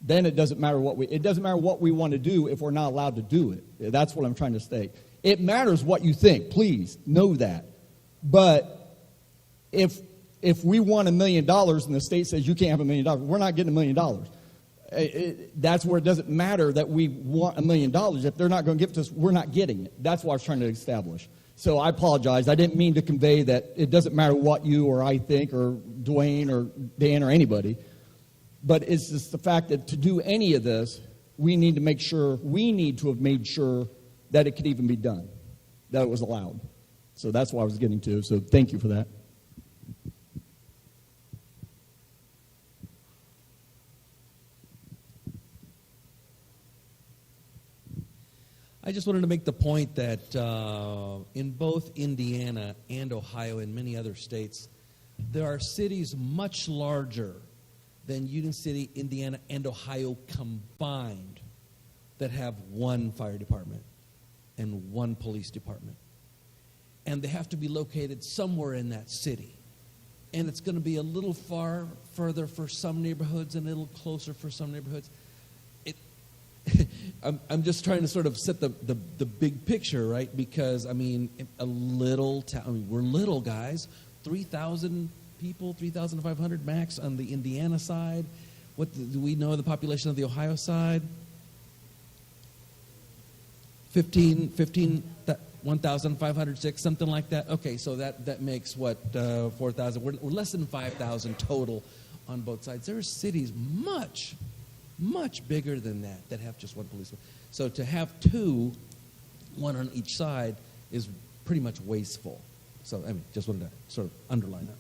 Then it doesn't matter what we want to do if we're not allowed to do it. That's what I'm trying to state. It matters what you think. Please know that. But if we want $1 million and the state says you can't have $1 million, we're not getting $1 million. That's where it doesn't matter that we want $1 million. If they're not going to give it to us, we're not getting it. That's what I was trying to establish. So I apologize. I didn't mean to convey that it doesn't matter what you or I think or Dwayne or Dan or anybody. But it's just the fact that to do any of this, we need to have made sure that it could even be done, that it was allowed. So that's what I was getting to. So thank you for that. I just wanted to make the point that in both Indiana and Ohio and many other states, there are cities much larger than Union City, Indiana, and Ohio combined that have one fire department and one police department. And they have to be located somewhere in that city. And it's going to be a little further for some neighborhoods and a little closer for some neighborhoods. I'm just trying to sort of set the big picture, right? Because, I mean, a little town, I mean, we're little guys, 3,000 people, 3,500 max on the Indiana side. What do we know of the population of the Ohio side? 1,506, something like that. Okay, so that makes what, 4,000? We're less than 5,000 total on both sides. There are cities much bigger than that have just one policeman. So to have two, one on each side, is pretty much wasteful. So, I mean, just wanted to sort of underline that.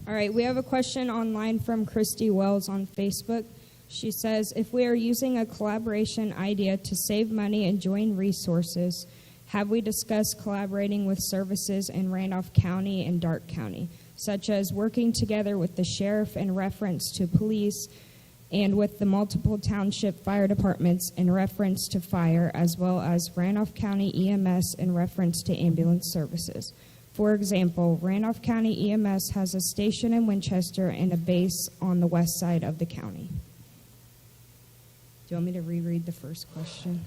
All right, we have a question online from Christy Wells on Facebook. She says, if we are using a collaboration idea to save money and join resources, have we discussed collaborating with services in Randolph County and Darke County, such as working together with the sheriff in reference to police and with the multiple township fire departments in reference to fire, as well as Randolph County EMS in reference to ambulance services? For example, Randolph County EMS has a station in Winchester and a base on the west side of the county. Do you want me to reread the first question?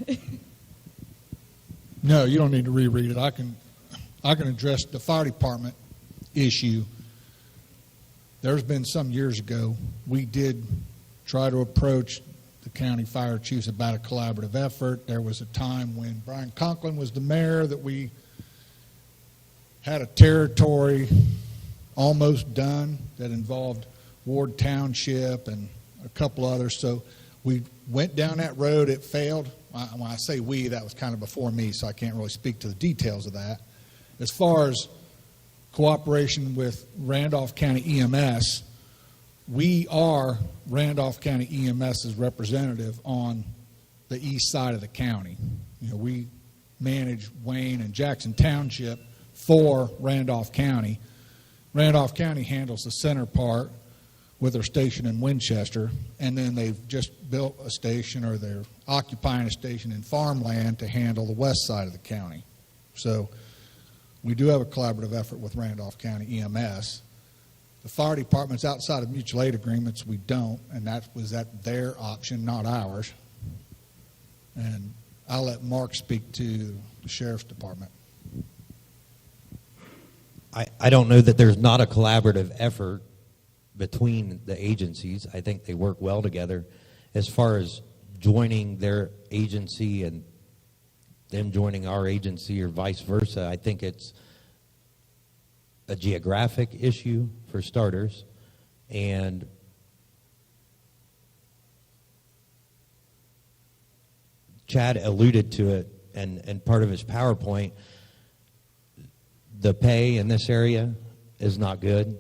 No, you don't need to reread it. I can address the fire department issue. There's been some years ago, we did try to approach the county fire chiefs about a collaborative effort. There was a time when Brian Conklin was the mayor that we had a territory almost done that involved Ward Township and a couple others. So we went down that road. It failed. When I say we, that was kind of before me, so I can't really speak to the details of that. As far as cooperation with Randolph County EMS, we are Randolph County EMS's representative on the east side of the county. You know, we manage Wayne and Jackson Township for Randolph County. Randolph County handles the center part with their station in Winchester, and then they've just built a station, or they're occupying a station in farmland to handle the west side of the county. So we do have a collaborative effort with Randolph County EMS. The fire departments outside of mutual aid agreements, we don't, and that was at their option, not ours. And I'll let Mark speak to the sheriff's department. I don't know that there's not a collaborative effort between the agencies. I think they work well together. As far as joining their agency and them joining our agency or vice versa. I think it's a geographic issue for starters, and Chad alluded to it, and part of his PowerPoint, the pay in this area is not good.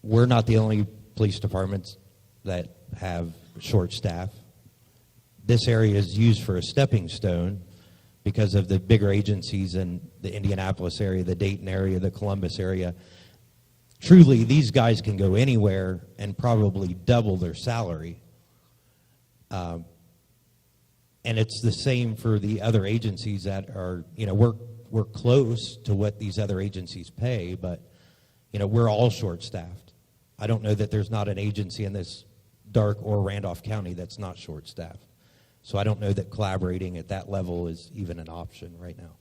We're not the only police departments that have short staff. This area is used for a stepping stone because of the bigger agencies in the Indianapolis area, the Dayton area, the Columbus area. Truly, these guys can go anywhere and probably double their salary. And it's the same for the other agencies that are, we're close to what these other agencies pay, but, we're all short-staffed. I don't know that there's not an agency in this Dark or Randolph County that's not short-staffed. So I don't know that collaborating at that level is even an option right now.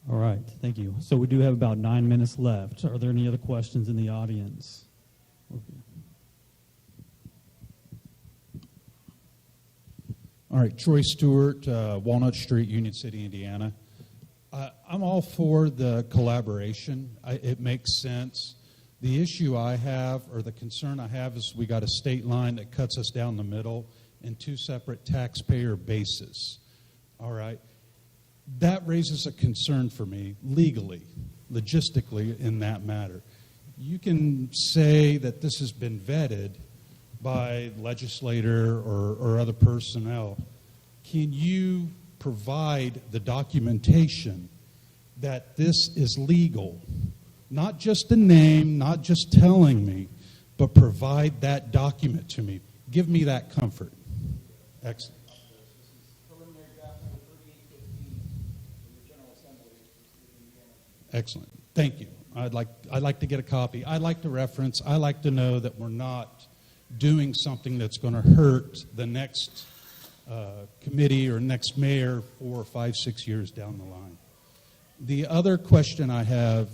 All right, thank you. So we do have about 9 minutes left. Are there any other questions in the audience? Okay. All right, Troy Stewart, Walnut Street, Union City, Indiana. I'm all for the collaboration. It makes sense. The issue I have, or the concern I have, is we got a state line that cuts us down the middle in two separate taxpayer bases. All right. That raises a concern for me legally, logistically in that matter. You can say that this has been vetted by legislator or other personnel. Can you provide the documentation that this is legal? Not just a name, not just telling me, but provide that document to me. Give me that comfort. Excellent. Excellent. Thank you. I'd like to get a copy. I'd like to reference. I like to know that we're not doing something that's going to hurt the next committee or next mayor 4, 5, 6 years down the line. The other question I have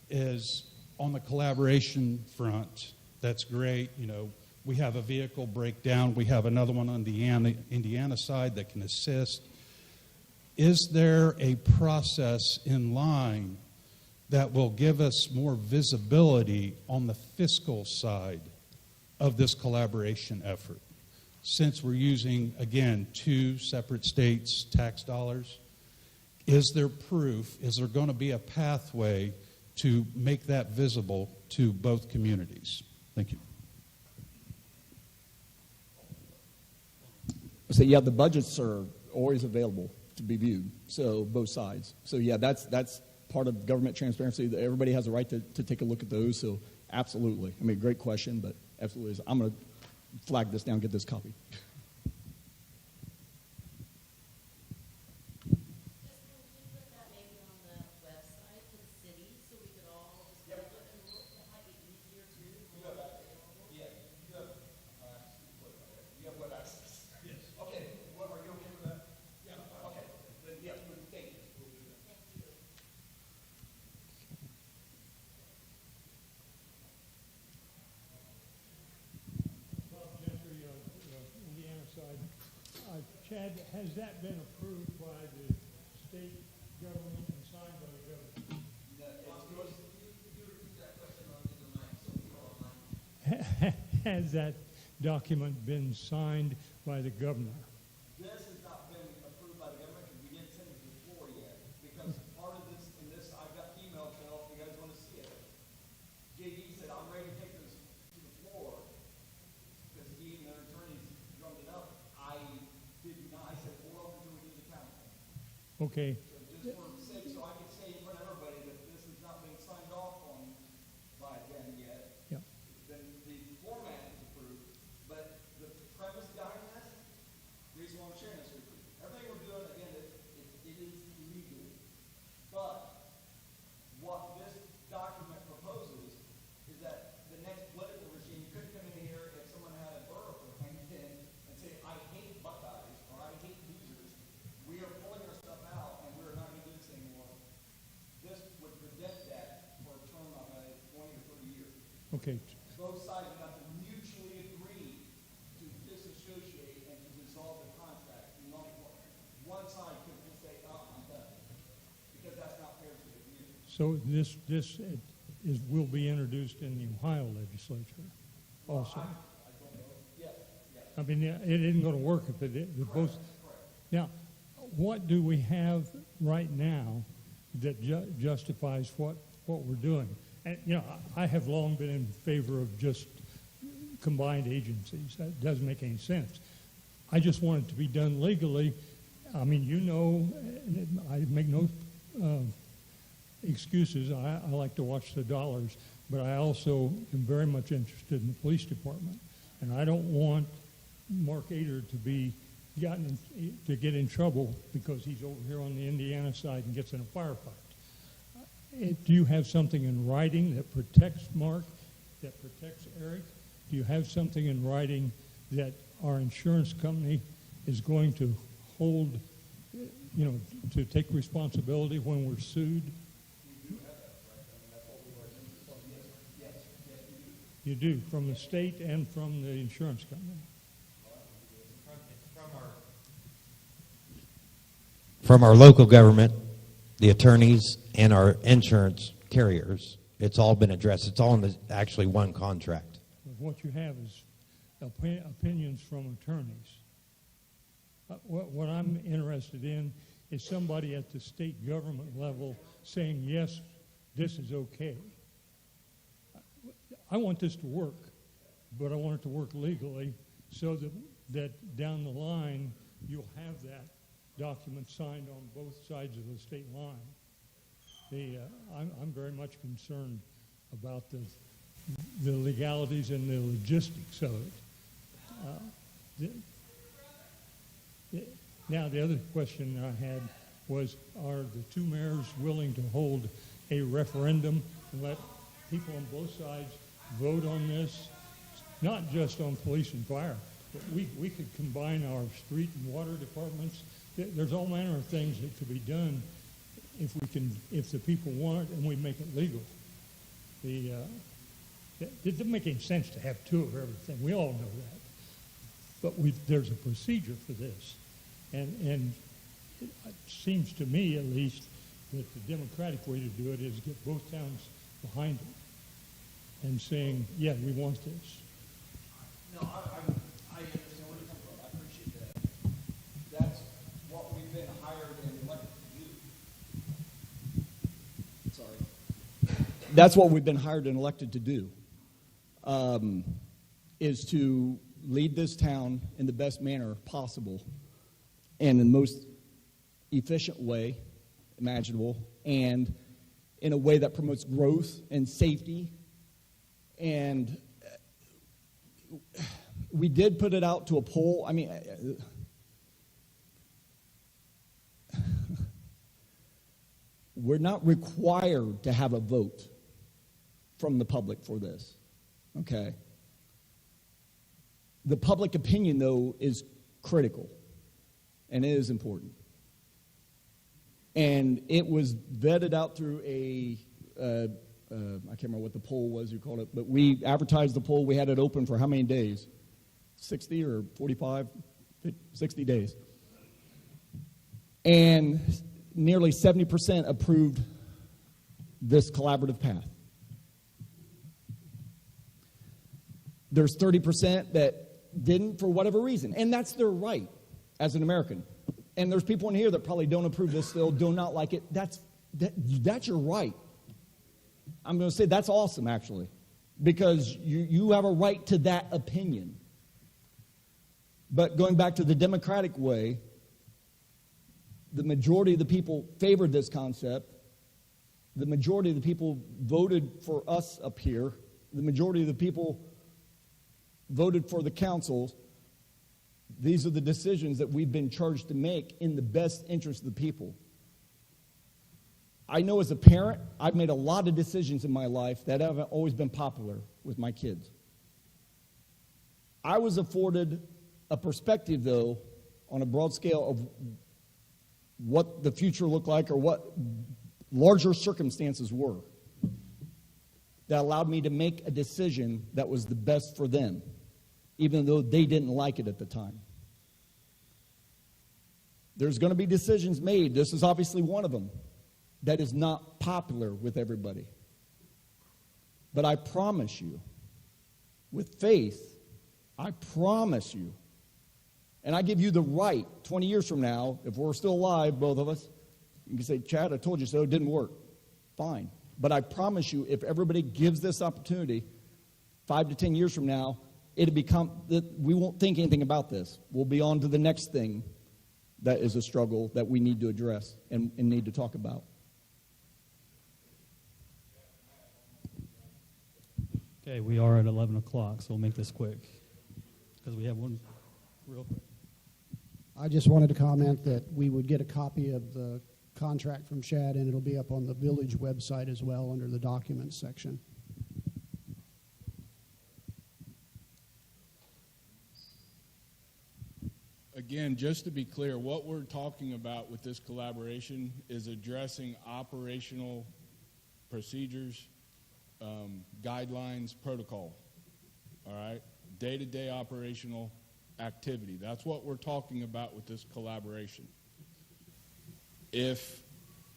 is on the collaboration front. That's great. We have a vehicle breakdown. We have another one on the Indiana side that can assist. Is there a process in line that will give us more visibility on the fiscal side of this collaboration effort? Since we're using, again, two separate states' tax dollars, is there proof, is there going to be a pathway to make that visible to both communities? Thank you. So yeah, the budgets are always available to be viewed, so both sides. So yeah, that's part of government transparency. Everybody has a right to take a look at those, so absolutely. I mean, great question, but absolutely. I'm going to flag this down, get this copy. Chad, has that been approved by the state government and signed by the government? Has that document been signed by the governor? This has not been approved by the government because we didn't send it to the floor yet. Because part of this, I've got email trail if you guys want to see it. JD said, I'm ready to take this to the floor because he and their attorneys drummed it up. I said, hold off until we do the council. Okay. So just for sake, so I can say in front of everybody that this has not been signed off on by them yet. Yeah. Then the format is approved, but the premise behind this, the reason why I'm sharing this with you, everything we're doing, again, it is legal. But what this document proposes is that the next political regime could come in here if someone had a borough thing and say, I hate Buckeyes or I hate losers. We are pulling our stuff out and we're not going to do this anymore. This would prevent that for a term of 20 or 30 years. Okay. Both sides would have to mutually agree to disassociate and to dissolve the contract. And So this will be introduced in the Ohio legislature also. I mean, it isn't going to work if it both. Now, what do we have right now that justifies what we're doing? And, you know, I have long been in favor of just combined agencies. That doesn't make any sense. I just want it to be done legally. I mean, you know, I make no excuses. I like to watch the dollars, but I also am very much interested in the police department. And I don't want Mark Ader to get in trouble because he's over here on the Indiana side and gets in a firefight. Do you have something in writing that protects Mark, that protects Eric? Do you have something in writing that our insurance company is going to hold, you know, to take responsibility when we're sued? You do, from the state and from the insurance company. From our local government, the attorneys, and our insurance carriers, it's all been addressed. It's all in actually one contract. What you have is opinions from attorneys. What I'm interested in is somebody at the state government level saying, yes, this is okay. I want this to work, but I want it to work legally so that down the line you'll have that document signed on both sides of the state line. I'm very much concerned about the legalities and the logistics of it. Now, the other question I had was, are the two mayors willing to hold a referendum and let people on both sides vote on this? Not just on police and fire, but we could combine our street and water departments. There's all manner of things that could be done if the people want it and we make it legal. It doesn't make any sense to have two of everything. We all know that. But there's a procedure for this. And it seems to me, at least, that the democratic way to do it is get both towns behind it and saying, yeah, we want this. No, I understand what you're talking about. I appreciate that. That's what we've been hired and elected to do. Sorry. That's what we've been hired and elected to do, is to lead this town in the best manner possible and in the most efficient way imaginable and in a way that promotes growth and safety. And we did put it out to a poll. I mean, we're not required to have a vote from the public for this, okay? The public opinion, though, is critical, and it is important. And it was vetted out through I can't remember what the poll was you called it, but we advertised the poll. We had it open for how many days? 60 or 45? 60 days. And nearly 70% approved this collaborative path. There's 30% that didn't for whatever reason, and that's their right as an American. And there's people in here that probably don't approve this still, do not like it. That's your right. I'm going to say that's awesome, actually, because you have a right to that opinion. But going back to the democratic way, the majority of the people favored this concept. The majority of the people voted for us up here. The majority of the people voted for the councils. These are the decisions that we've been charged to make in the best interest of the people. I know as a parent, I've made a lot of decisions in my life that haven't always been popular with my kids. I was afforded a perspective, though, on a broad scale of what the future looked like or what larger circumstances were that allowed me to make a decision that was the best for them, even though they didn't like it at the time. There's going to be decisions made. This is obviously one of them that is not popular with everybody. But I promise you, with faith, I promise you, and I give you the right 20 years from now, if we're still alive, both of us, you can say, Chad, I told you so, it didn't work. Fine. But I promise you, if everybody gives this opportunity, 5 to 10 years from now, we won't think anything about this. We'll be on to the next thing that is a struggle that we need to address and need to talk about. Okay, we are at 11 o'clock, so we'll make this quick because we have one real quick. I just wanted to comment that we would get a copy of the contract from Shad, and it'll be up on the village website as well under the documents section. Again, just to be clear, what we're talking about with this collaboration is addressing operational procedures, guidelines, protocol, all right? Day-to-day operational activity. That's what we're talking about with this collaboration. If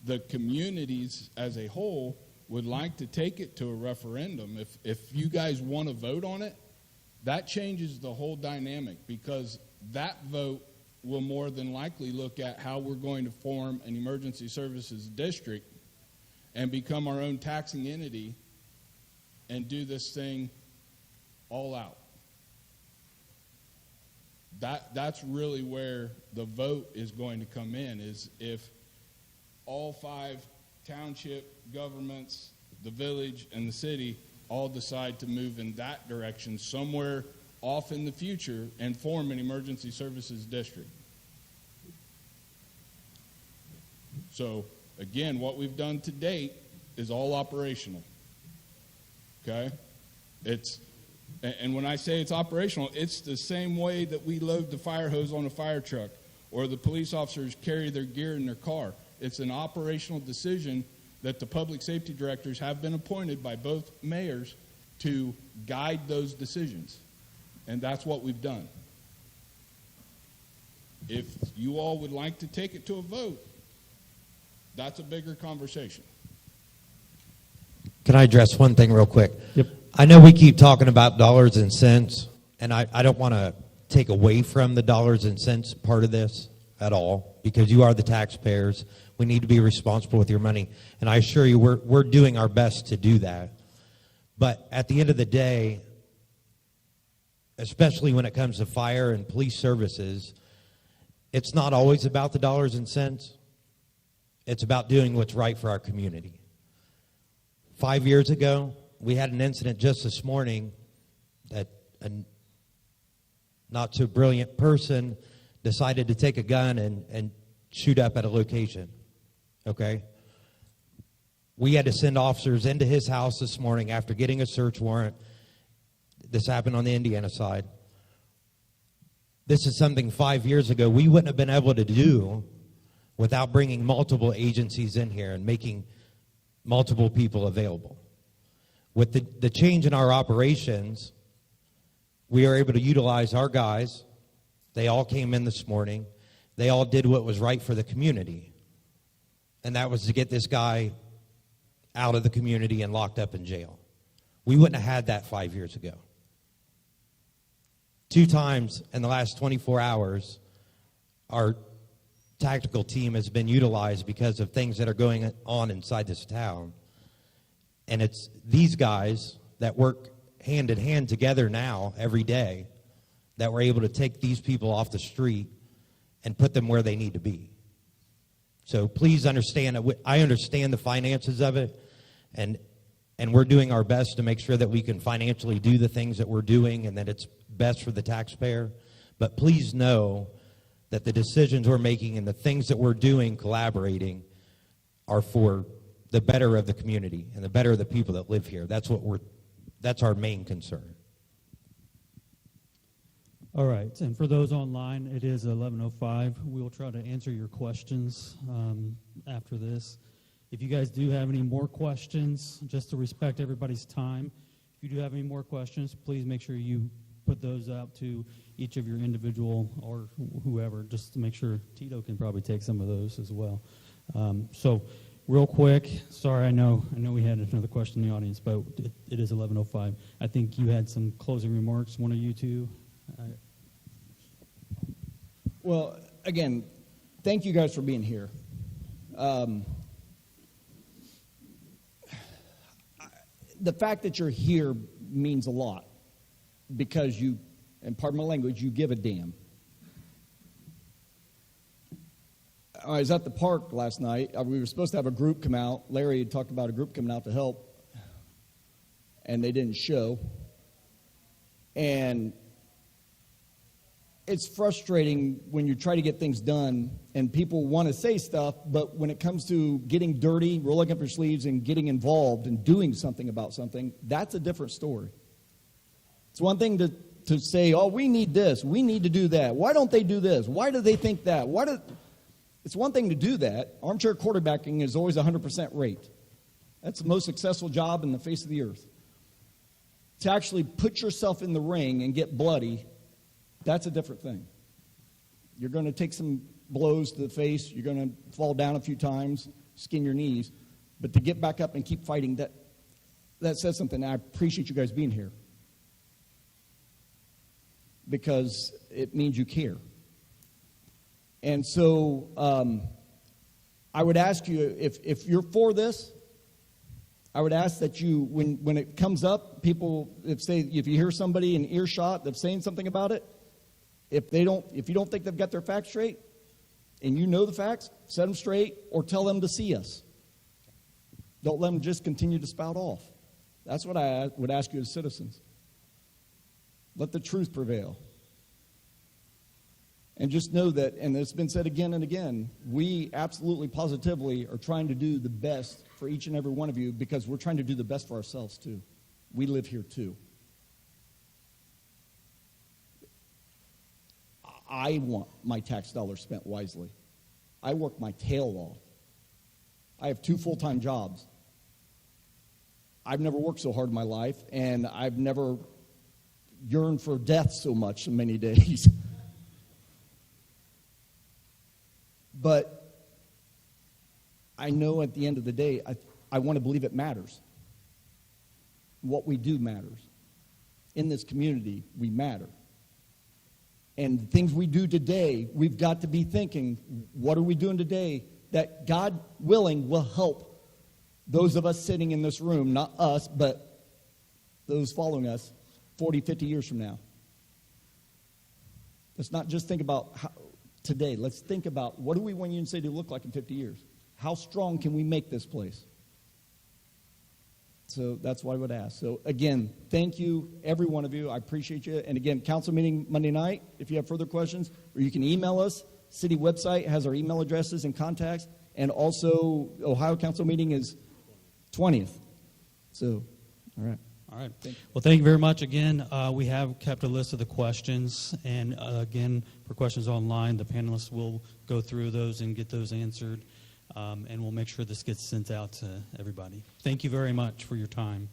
the communities as a whole would like to take it to a referendum, if you guys want to vote on it, that changes the whole dynamic, because that vote will more than likely look at how we're going to form an emergency services district and become our own taxing entity and do this thing all out. That's really where the vote is going to come in, is if all 5 township governments, the village, and the city all decide to move in that direction somewhere off in the future and form an emergency services district. So, again, what we've done to date is all operational. Okay? And when I say it's operational, it's the same way that we load the fire hose on a fire truck or the police officers carry their gear in their car. It's an operational decision that the public safety directors have been appointed by both mayors to guide those decisions. And that's what we've done. If you all would like to take it to a vote, that's a bigger conversation. Can I address one thing real quick? Yep. I know we keep talking about dollars and cents, and I don't want to take away from the dollars and cents part of this at all, because you are the taxpayers. We need to be responsible with your money. And I assure you, we're doing our best to do that. But at the end of the day, especially when it comes to fire and police services, it's not always about the dollars and cents. It's about doing what's right for our community. 5 years ago, we had an incident just this morning that a not so brilliant person decided to take a gun and shoot up at a location. Okay? We had to send officers into his house this morning after getting a search warrant. This happened on the Indiana side. This is something 5 years ago we wouldn't have been able to do without bringing multiple agencies in here and making multiple people available. With the change in our operations, we are able to utilize our guys. They all came in this morning. They all did what was right for the community. And that was to get this guy out of the community and locked up in jail. We wouldn't have had that 5 years ago. 2 times in the last 24 hours, our tactical team has been utilized because of things that are going on inside this town. And it's these guys that work hand in hand together now every day that we're able to take these people off the street and put them where they need to be. So please understand that I understand the finances of it, and we're doing our best to make sure that we can financially do the things that we're doing and that it's best for the taxpayer. But please know that the decisions we're making and the things that we're doing collaborating are for the better of the community and the better of the people that live here. That's our main concern. All right, and for those online, it is 11:05. We will try to answer your questions after this. If you guys do have any more questions, just to respect everybody's time, if you do have any more questions, please make sure you put those out to each of your individual or whoever, just to make sure Tito can probably take some of those as well. So Real quick, sorry, I know we had another question in the audience, but it is 11:05. I think you had some closing remarks, one of you two. Well, again, thank you guys for being here. The fact that you're here means a lot because you, and pardon my language, you give a damn. I was at the park last night. We were supposed to have a group come out. Larry had talked about a group coming out to help, and they didn't show. And it's frustrating when you try to get things done and people want to say stuff, but when it comes to getting dirty, rolling up your sleeves and getting involved and doing something about something, that's a different story. It's one thing to say, oh, we need this, we need to do that. Why don't they do this? Why do they think that? It's one thing to do that. Armchair quarterbacking is always 100% rate. That's the most successful job in the face of the earth. To actually put yourself in the ring and get bloody, that's a different thing. You're going to take some blows to the face. You're going to fall down a few times, skin your knees. But to get back up and keep fighting, that says something. I appreciate you guys being here because it means you care. And so I would ask you, if you're for this, I would ask that you, when it comes up, people, if you hear somebody in earshot that's saying something about it, if you don't think they've got their facts straight, and you know the facts, set them straight or tell them to see us. Don't let them just continue to spout off. That's what I would ask you as citizens. Let the truth prevail. And just know that, and it's been said again and again, we absolutely positively are trying to do the best for each and every one of you because we're trying to do the best for ourselves too. We live here too. I want my tax dollars spent wisely. I work my tail off. I have 2 full-time jobs. I've never worked so hard in my life, and I've never yearned for death so much in many days. But I know at the end of the day, I want to believe it matters. What we do matters. In this community, we matter. And the things we do today, we've got to be thinking, what are we doing today that, God willing, will help those of us sitting in this room, not us, but those following us 40, 50 years from now. Let's not just think about today. Let's think about what do we want Union City to look like in 50 years? How strong can we make this place? So that's what I would ask. So again, thank you, every one of you. I appreciate you. And again, council meeting Monday night, if you have further questions, or you can email us. City website has our email addresses and contacts. And also, Ohio council meeting is 20th. So, all right. All right. Well, thank you very much. Again, we have kept a list of the questions. And again, for questions online, the panelists will go through those and get those answered. And we'll make sure this gets sent out to everybody. Thank you very much for your time.